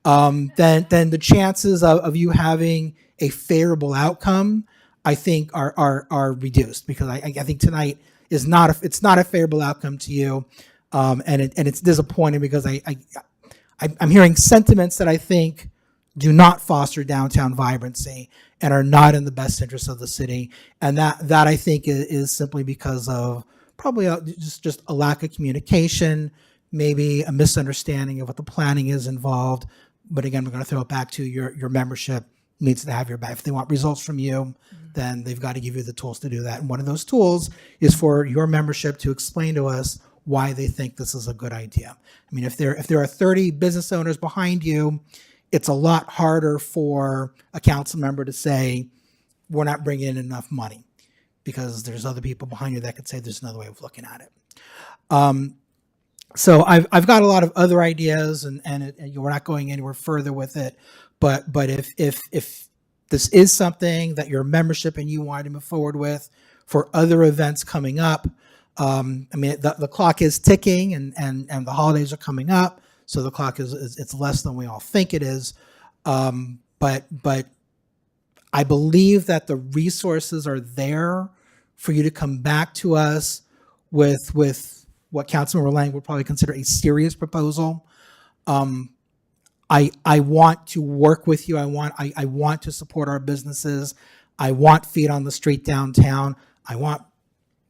then the chances of you having a favorable outcome, I think, are reduced, because I think tonight is not a favorable outcome to you, and it's disappointing, because I'm hearing sentiments that I think do not foster downtown vibrancy and are not in the best interest of the city, and that I think is simply because of probably just a lack of communication, maybe a misunderstanding of what the planning is involved. But again, we're going to throw it back to your membership needs to have your back. If they want results from you, then they've got to give you the tools to do that. And one of those tools is for your membership to explain to us why they think this is a good idea. I mean, if there are 30 business owners behind you, it's a lot harder for a council member to say, we're not bringing in enough money, because there's other people behind you that could say there's another way of looking at it. So I've got a lot of other ideas, and we're not going anywhere further with it. But if this is something that your membership and you want to move forward with for other events coming up, I mean, the clock is ticking, and the holidays are coming up, so the clock it's less than we all think it is. But I believe that the resources are there for you to come back to us with what Councilmember Lang would probably consider a serious proposal. I want to work with you. I want to support our businesses. I want feet on the street downtown. I want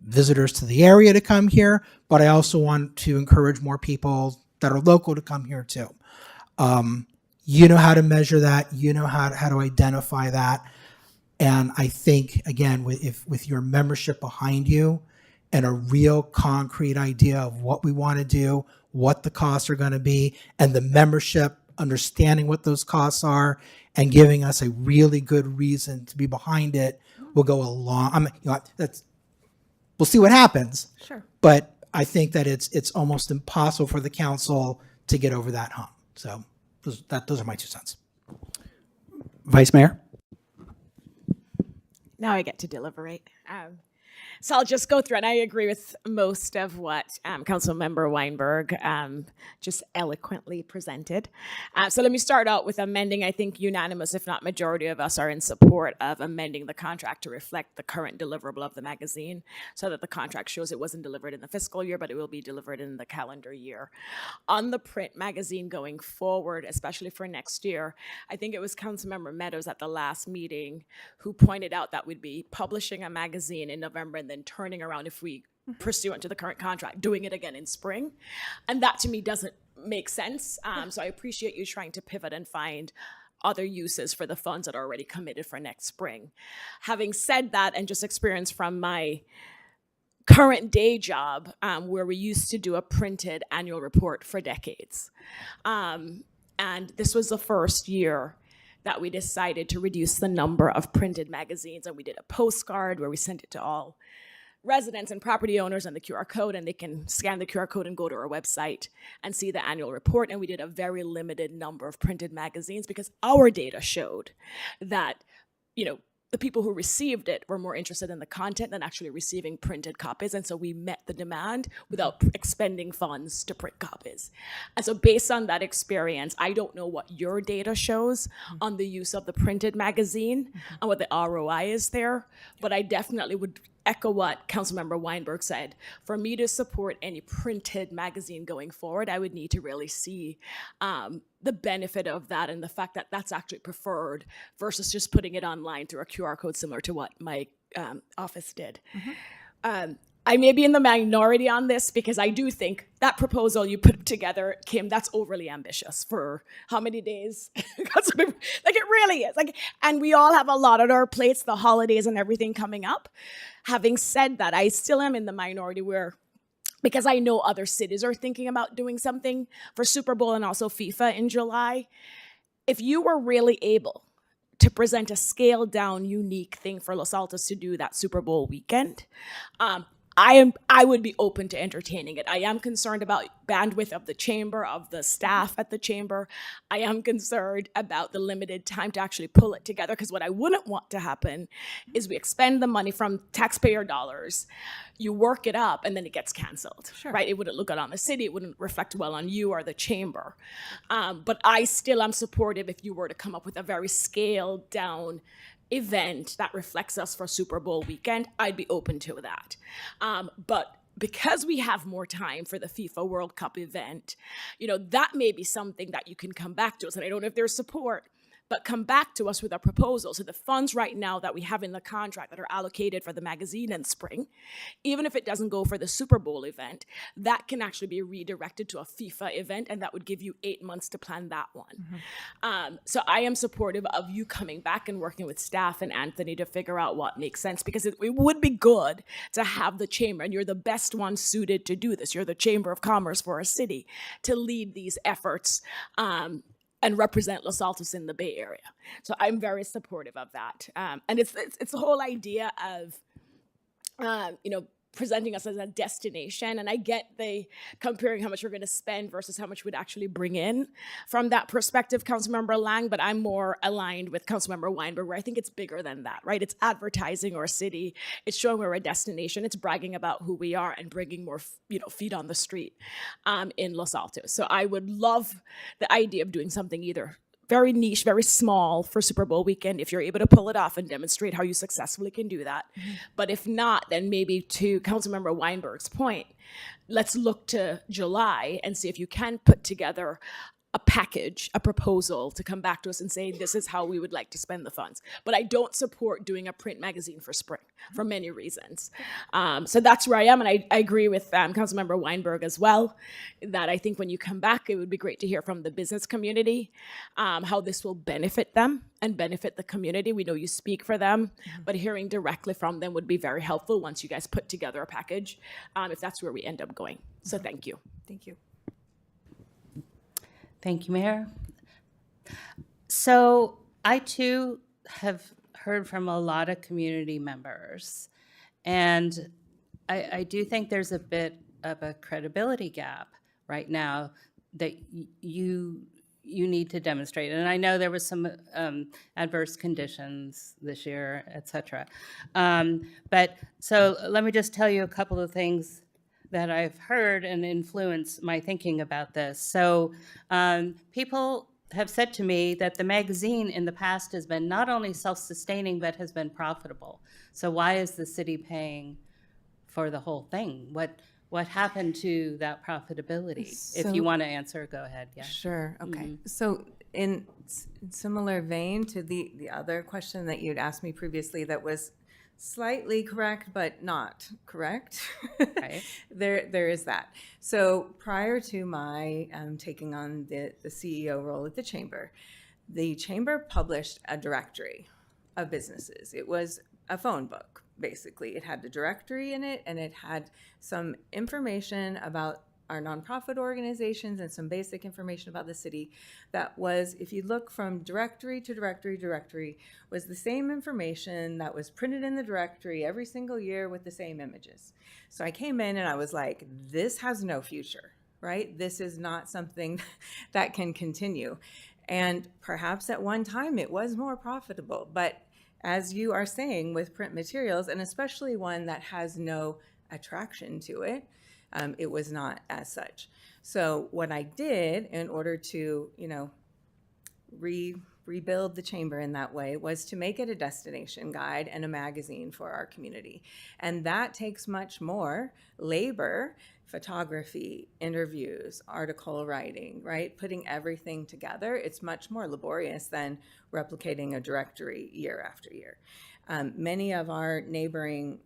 visitors to the area to come here, but I also want to encourage more people that are local to come here too. You know how to measure that. You know how to identify that. And I think, again, with your membership behind you and a real concrete idea of what we want to do, what the costs are going to be, and the membership understanding what those costs are and giving us a really good reason to be behind it will go a long. We'll see what happens. Sure. But I think that it's almost impossible for the council to get over that hump. So those are my 2 cents. Vice Mayor? Now I get to deliberate. So I'll just go through, and I agree with most of what Councilmember Weinberg just eloquently presented. So let me start out with amending. I think unanimous, if not majority of us, are in support of amending the contract to reflect the current deliverable of the magazine, so that the contract shows it wasn't delivered in the fiscal year, but it will be delivered in the calendar year. On the print magazine going forward, especially for next year, I think it was Councilmember Meadows at the last meeting who pointed out that we'd be publishing a magazine in November and then turning around, if we pursuant to the current contract, doing it again in spring. And that to me doesn't make sense. So I appreciate you trying to pivot and find other uses for the funds that are already committed for next spring. Having said that, and just experience from my current day job, where we used to do a printed annual report for decades. And this was the first year that we decided to reduce the number of printed magazines, and we did a postcard where we sent it to all residents and property owners and the QR code, and they can scan the QR code and go to our website and see the annual report. And we did a very limited number of printed magazines because our data showed that, the people who received it were more interested in the content than actually receiving printed copies. And so we met the demand without expending funds to print copies. And so based on that experience, I don't know what your data shows on the use of the printed magazine and what the ROI is there, but I definitely would echo what Councilmember Weinberg said. For me to support any printed magazine going forward, I would need to really see the benefit of that and the fact that that's actually preferred versus just putting it online through a QR code similar to what my office did. I may be in the minority on this because I do think that proposal you put together, Kim, that's overly ambitious for how many days? Like it really is. And we all have a lot on our plates, the holidays and everything coming up. Having said that, I still am in the minority because I know other cities are thinking about doing something for Super Bowl and also FIFA in July. If you were really able to present a scaled down, unique thing for Los Altos to do that Super Bowl weekend, I would be open to entertaining it. I am concerned about bandwidth of the chamber, of the staff at the chamber. I am concerned about the limited time to actually pull it together, because what I wouldn't want to happen is we expend the money from taxpayer dollars, you work it up, and then it gets canceled, right? It wouldn't look good on the city. It wouldn't reflect well on you or the chamber. But I still am supportive if you were to come up with a very scaled down event that reflects us for Super Bowl weekend. I'd be open to that. But because we have more time for the FIFA World Cup event, that may be something that you can come back to us. And I don't know if there's support, but come back to us with a proposal. So the funds right now that we have in the contract that are allocated for the magazine in spring, even if it doesn't go for the Super Bowl event, that can actually be redirected to a FIFA event, and that would give you 8 months to plan that one. So I am supportive of you coming back and working with staff and Anthony to figure out what makes sense, because it would be good to have the chamber, and you're the best one suited to do this. You're the Chamber of Commerce for a city, to lead these efforts and represent Los Altos in the Bay Area. So I'm very supportive of that. And it's the whole idea of, presenting us as a destination. And I get the comparing how much we're going to spend versus how much we'd actually bring in from that perspective, Councilmember Lang, but I'm more aligned with Councilmember Weinberg, where I think it's bigger than that, right? It's advertising our city. It's showing we're a destination. It's bragging about who we are and bringing more, feet on the street in Los Altos. So I would love the idea of doing something either very niche, very small for Super Bowl weekend if you're able to pull it off and demonstrate how you successfully can do that. But if not, then maybe to Councilmember Weinberg's point, let's look to July and see if you can put together a package, a proposal to come back to us and say, this is how we would like to spend the funds. But I don't support doing a print magazine for spring for many reasons. So that's where I am. And I agree with Councilmember Weinberg as well, that I think when you come back, it would be great to hear from the business community how this will benefit them and benefit the community. We know you speak for them, but hearing directly from them would be very helpful once you guys put together a package, if that's where we end up going. So thank you. Thank you. Thank you, Mayor. So I too have heard from a lot of community members, and I do think there's a bit of a credibility gap right now that you need to demonstrate. And I know there was some adverse conditions this year, et cetera. But so let me just tell you a couple of things that I've heard and influenced my thinking about this. So people have said to me that the magazine in the past has been not only self-sustaining, but has been profitable. So why is the city paying for the whole thing? What happened to that profitability? If you want to answer, go ahead. Yeah. Sure. Okay. So in similar vein to the other question that you'd asked me previously that was slightly correct, but not correct. Right. There is that. So prior to my taking on the CEO role at the chamber published a directory of businesses. It was a phone book, basically. It had the directory in it, and it had some information about our nonprofit organizations and some basic information about the city that was, if you look from directory to directory, was the same information that was printed in the directory every single year with the same images. So I came in and I was like, this has no future, right? This is not something that can continue. And perhaps at one time it was more profitable, but as you are saying with print materials, and especially one that has no attraction to it, it was not as such. So what I did in order to, rebuild the chamber in that way was to make it a destination guide and a magazine for our community. And that takes much more labor, photography, interviews, article writing, right? Putting everything together. It's much more laborious than replicating a directory year after year. Many of our neighboring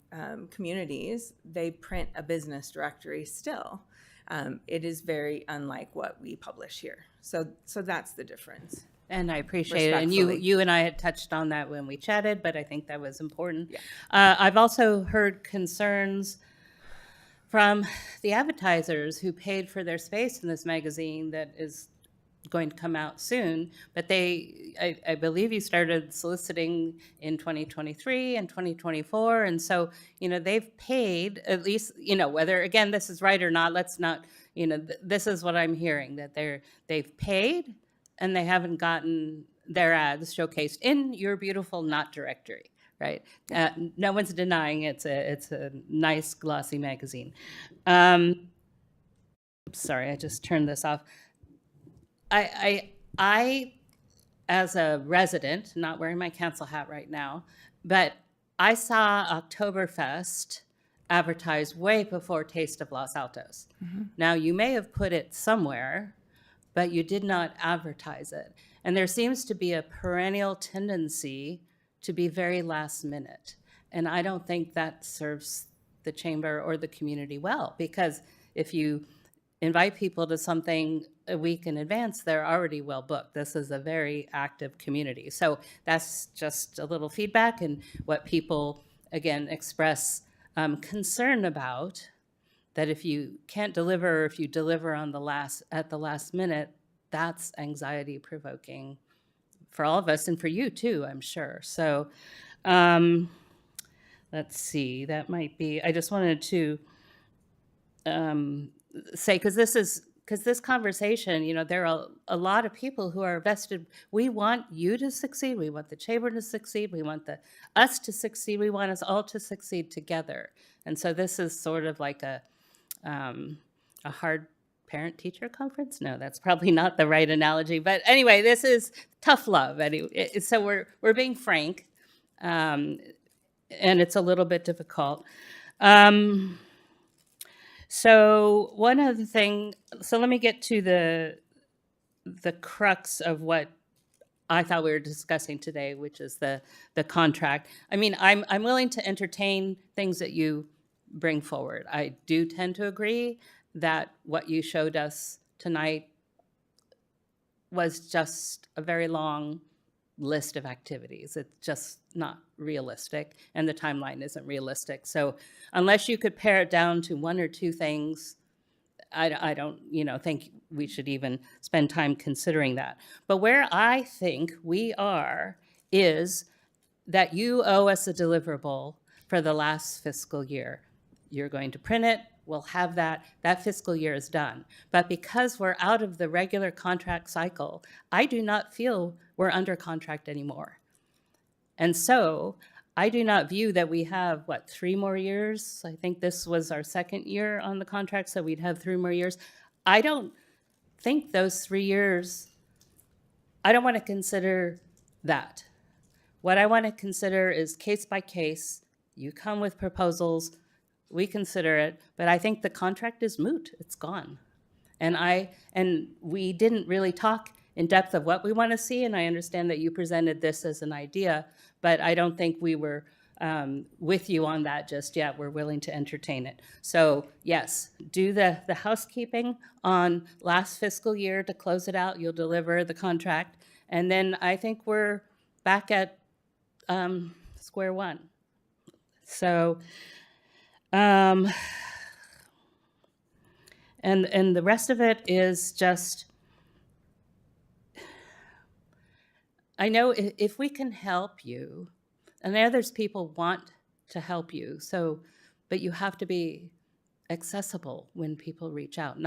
communities, they print a business directory still. It is very unlike what we publish here. So that's the difference. And I appreciate it. And you and I had touched on that when we chatted, but I think that was important. Yeah. I've also heard concerns from the advertisers who paid for their space in this magazine that is going to come out soon, but I believe you started soliciting in 2023 and 2024, and so they've paid at least whether again this is right or not. Let's not this is what I'm hearing, that they've paid and they haven't gotten their ads showcased in your beautiful Not directory, right? No one's denying it's a nice glossy magazine. Sorry, I just turned this off. I, as a resident, not wearing my council hat right now, but I saw Oktoberfest advertised way before Taste of Los Altos. Mm-hmm. Now, you may have put it somewhere, but you did not advertise it. And there seems to be a perennial tendency to be very last minute. And I don't think that serves the chamber or the community well, because if you invite people to something a week in advance, they're already well booked. This is a very active community. So that's just a little feedback and what people, again, express concern about, that if you can't deliver, or if you deliver at the last minute, that's anxiety provoking for all of us and for you too, I'm sure. So let's see, that might be, I just wanted to say, because this conversation, there are a lot of people who are vested. We want you to succeed. We want the chamber to succeed. We want us to succeed. We want us all to succeed together. And so this is sort of like a hard parent-teacher conference? No, that's probably not the right analogy. But anyway, this is tough love. Anyway, so we're being frank, and it's a little bit difficult. So one other thing. So let me get to the crux of what I thought we were discussing today, which is the contract. I mean, I'm willing to entertain things that you bring forward. I do tend to agree that what you showed us tonight was just a very long list of activities. It's just not realistic, and the timeline isn't realistic. So unless you could pare it down to one or two things, I don't, think we should even spend time considering that. But where I think we are is that you owe us a deliverable for the last fiscal year. You're going to print it, we'll have that. That fiscal year is done. But because we're out of the regular contract cycle, I do not feel we're under contract anymore. And so I do not view that we have, 3 more years? I think this was our second year on the contract, so we'd have 3 more years. I don't think those 3 years, I don't want to consider that. What I want to consider is case by case. You come with proposals, we consider it, but I think the contract is moot. It's gone. And we didn't really talk in depth of what we want to see, and I understand that you presented this as an idea, but I don't think we were with you on that just yet. We're willing to entertain it. So yes, do the housekeeping on last fiscal year to close it out. You'll deliver the contract. And then I think we're back at square one. So, and the rest of it is just, I know if we can help you, and others people want to help you, but you have to be accessible when people reach out.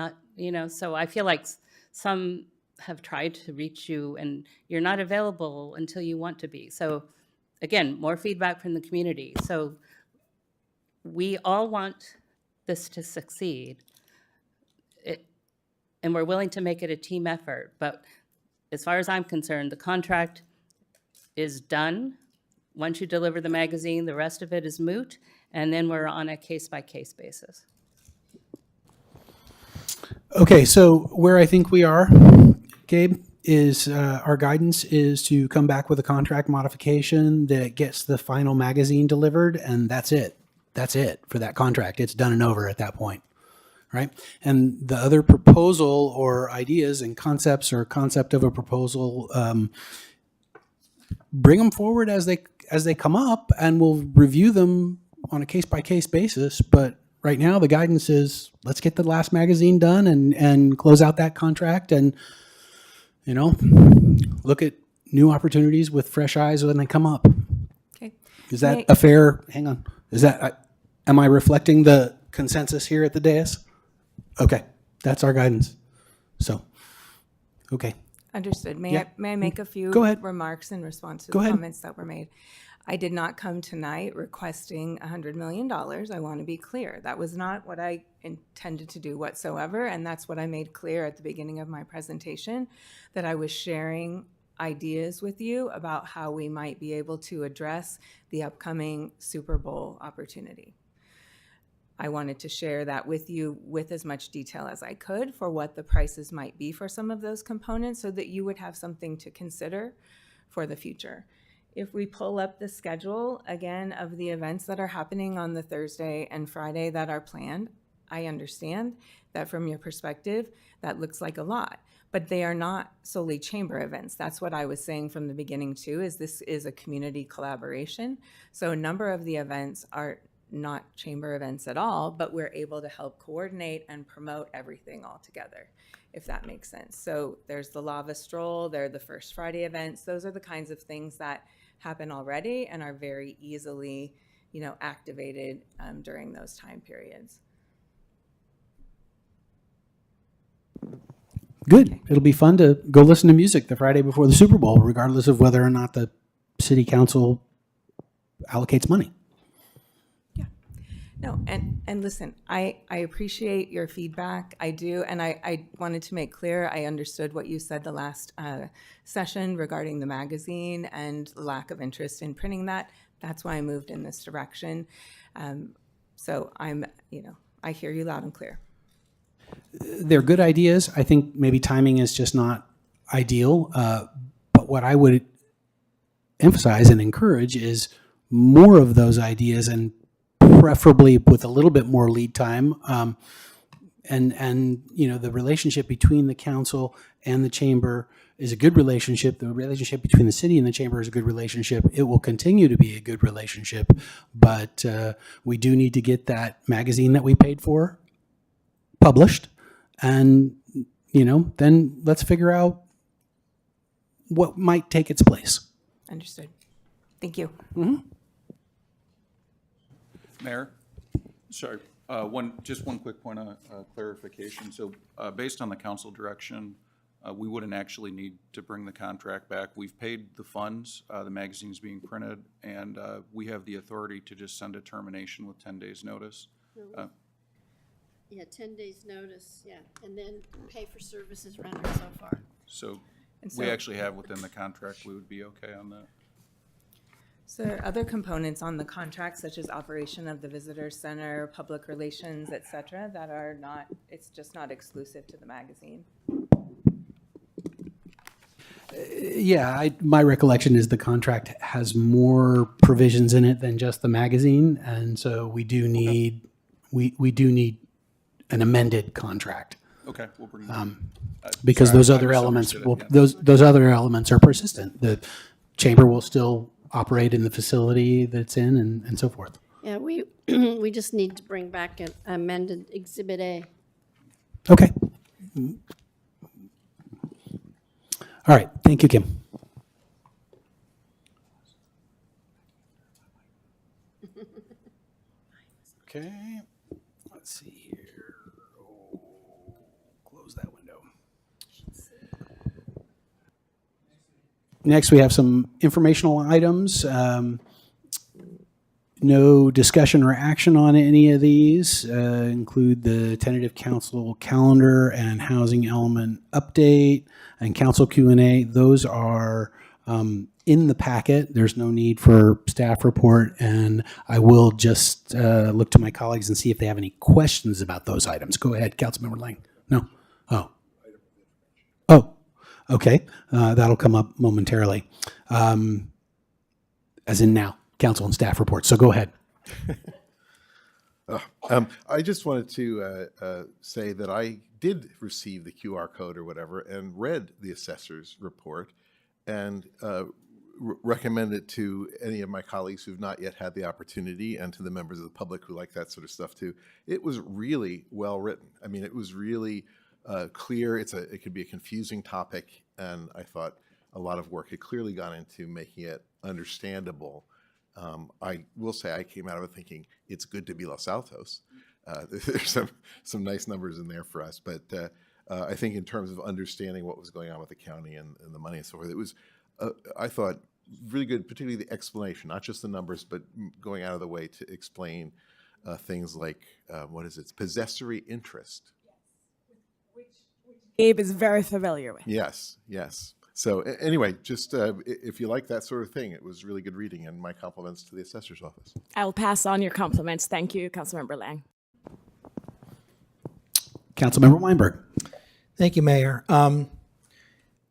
So I feel like some have tried to reach you and you're not available until you want to be. So again, more feedback from the community. So we all want this to succeed. And we're willing to make it a team effort, but as far as I'm concerned, the contract is done. Once you deliver the magazine, the rest of it is moot, and then we're on a case-by-case basis. Okay, so where I think we are, Gabe, is our guidance is to come back with a contract modification that gets the final magazine delivered, and that's it. That's it for that contract. It's done and over at that point. Right? And the other proposal or ideas and concepts or concept of a proposal, bring them forward as they come up, and we'll review them on a case-by-case basis. But right now, the guidance is let's get the last magazine done and close out that contract and, look at new opportunities with fresh eyes when they come up. Okay. Is that a fair, hang on, am I reflecting the consensus here at the dais? Okay, that's our guidance. So, okay. Understood. May Yeah. I make a few Go ahead. remarks in response to Go the ahead. comments that were made? I did not come tonight requesting $100 million. I want to be clear. That was not what I intended to do whatsoever, and that's what I made clear at the beginning of my presentation, that I was sharing ideas with you about how we might be able to address the upcoming Super Bowl opportunity. I wanted to share that with you with as much detail as I could for what the prices might be for some of those components so that you would have something to consider for the future. If we pull up the schedule again of the events that are happening on the Thursday and Friday that are planned, I understand that from your perspective, that looks like a lot, but they are not solely chamber events. That's what I was saying from the beginning too, is this is a community collaboration. So a number of the events are not chamber events at all, but we're able to help coordinate and promote everything all together, if that makes sense. So there's the Lava Stroll, there are the First Friday events. Those are the kinds of things that happen already and are very easily, activated during those time periods. Good. Okay. It'll be fun to go listen to music the Friday before the Super Bowl, regardless of whether or not the city council allocates money. No, and listen, I appreciate your feedback. I do, and I wanted to make clear I understood what you said the last session regarding the magazine and lack of interest in printing that. That's why I moved in this direction. So I hear you loud and clear. They're good ideas. I think maybe timing is just not ideal. But what I would emphasize and encourage is more of those ideas, and preferably with a little bit more lead time. And the relationship between the council and the chamber is a good relationship. The relationship between the city and the chamber is a good relationship. It will continue to be a good relationship, but we do need to get that magazine that we paid for published, and then let's figure out what might take its place. Understood. Thank you. Mm-hmm. Mayor, sorry, just one quick point of clarification. So based on the council direction, we wouldn't actually need to bring the contract back. We've paid the funds, the magazine's being printed, and we have the authority to just send a termination with 10 days notice. Yeah, 10 days notice, yeah, and then pay for services rendered so far. So we actually have within the contract, we would be okay on that. So there are other components on the contract, such as operation of the visitor center, public relations, et cetera, that are not, it's just not exclusive to the magazine. Yeah, my recollection is the contract has more provisions in it than just the magazine, and so we do need we do need an amended contract. Okay, we'll bring that. Because Sorry, those I other elements misunderstood it, yeah. those other elements are persistent. The chamber will still operate in the facility that it's in, and so forth. Yeah, we we just need to bring back an amended Exhibit A. Okay. All right. Thank you, Kim. Okay. Let's see here. Oh, close that window. Next, we have some informational items. No discussion or action on any of these. Include the tentative council calendar and housing element update and council Q&A. Those are in the packet. There's no need for staff report, and I will just look to my colleagues and see if they have any questions about those items. Go ahead, Councilmember Lang. No? Oh. Oh, okay. That'll come up momentarily. As in now. Council and staff reports. So go ahead. I just wanted to say that I did receive the QR code or whatever and read the assessor's report and recommend it to any of my colleagues who've not yet had the opportunity, and to the members of the public who like that sort of stuff too. It was really well written. I mean, it was really clear. It could be a confusing topic, and I thought a lot of work had clearly gone into making it understandable. I will say I came out of it thinking it's good to be Los Altos. There's some nice numbers in there for us, but I think in terms of understanding what was going on with the county and the money and so forth, it was, I thought, really good, particularly the explanation, not just the numbers, but going out of the way to explain things like, what is it, possessory interest. Which Gabe is very familiar with. Yes, yes. So anyway, just if you like that sort of thing, it was really good reading, and my compliments to the assessor's office. I'll pass on your compliments. Thank you, Councilmember Lang. Councilmember Weinberg. Thank you, Mayor.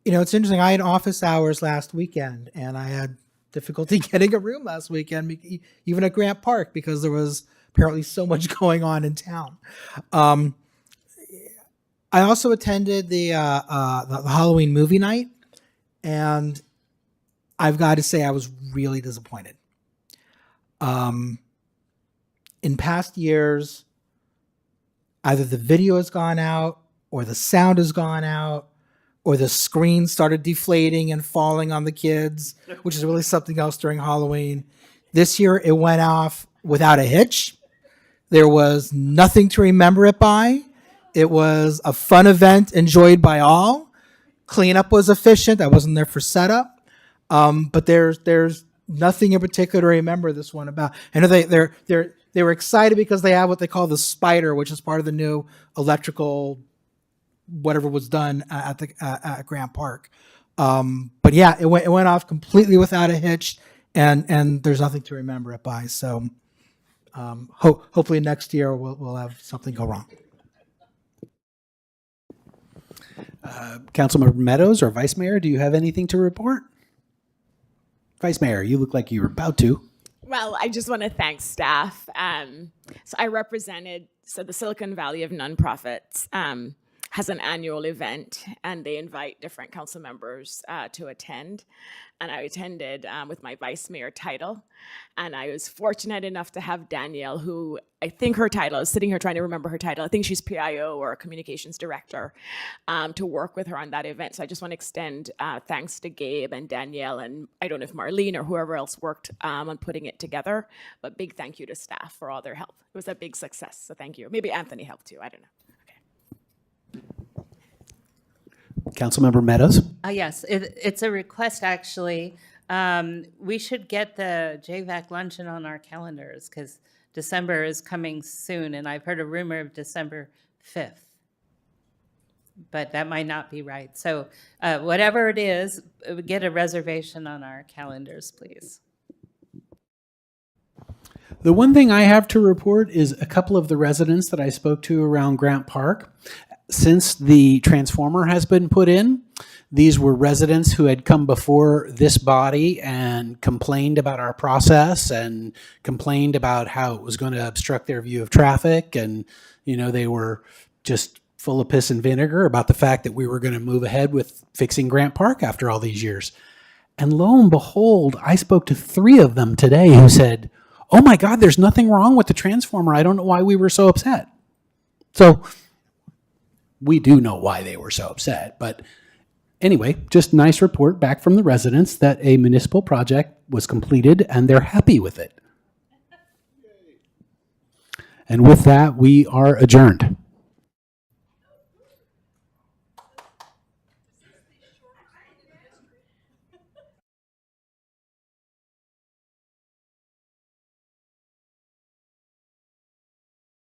It's interesting. I had office hours last weekend, and I had difficulty getting a room last weekend, even at Grant Park, because there was apparently so much going on in town. I also attended the Halloween movie night, and I've got to say I was really disappointed. In past years, either the video has gone out, or the sound has gone out, or the screen started deflating and falling on the kids, which is really something else during Halloween. This year, it went off without a hitch. There was nothing to remember it by. It was a fun event enjoyed by all. Cleanup was efficient. I wasn't there for setup. But there's nothing in particular to remember this one about. I know they they were excited because they have what they call the Spider, which is part of the new electrical whatever was done at Grant Park. But yeah, it went off completely without a hitch, and there's nothing to remember it by. So hopefully next year we'll have something go wrong. Councilmember Meadows or Vice Mayor, do you have anything to report? Vice Mayor, you look like you were about to. Well, I just want to thank staff. So I represented, the Silicon Valley of Nonprofits has an annual event, and they invite different council members to attend. And I attended with my vice mayor title. And I was fortunate enough to have Danielle, who I think her title, I was sitting here trying to remember her title. I think she's PIO or communications director, to work with her on that event. So I just want to extend thanks to Gabe and Danielle, and I don't know if Marlene or whoever else worked on putting it together, but big thank you to staff for all their help. It was a big success, so thank you. Maybe Anthony helped too, I don't know. Councilmember Meadows? Yes, it's a request, actually. We should get the JVAC luncheon on our calendars because December is coming soon, and I've heard a rumor of December 5th. But that might not be right. So whatever it is, get a reservation on our calendars, please. The one thing I have to report is a couple of the residents that I spoke to around Grant Park. Since the transformer has been put in, these were residents who had come before this body and complained about our process and complained about how it was going to obstruct their view of traffic. And, they were just full of piss and vinegar about the fact that we were going to move ahead with fixing Grant Park after all these years. And lo and behold, I spoke to 3 of them today who said, "Oh my God, there's nothing wrong with the transformer. I don't know why we were so upset." So we do know why they were so upset. But anyway, just nice report back from the residents that a municipal project was completed and they're happy with it. And with that, we are adjourned.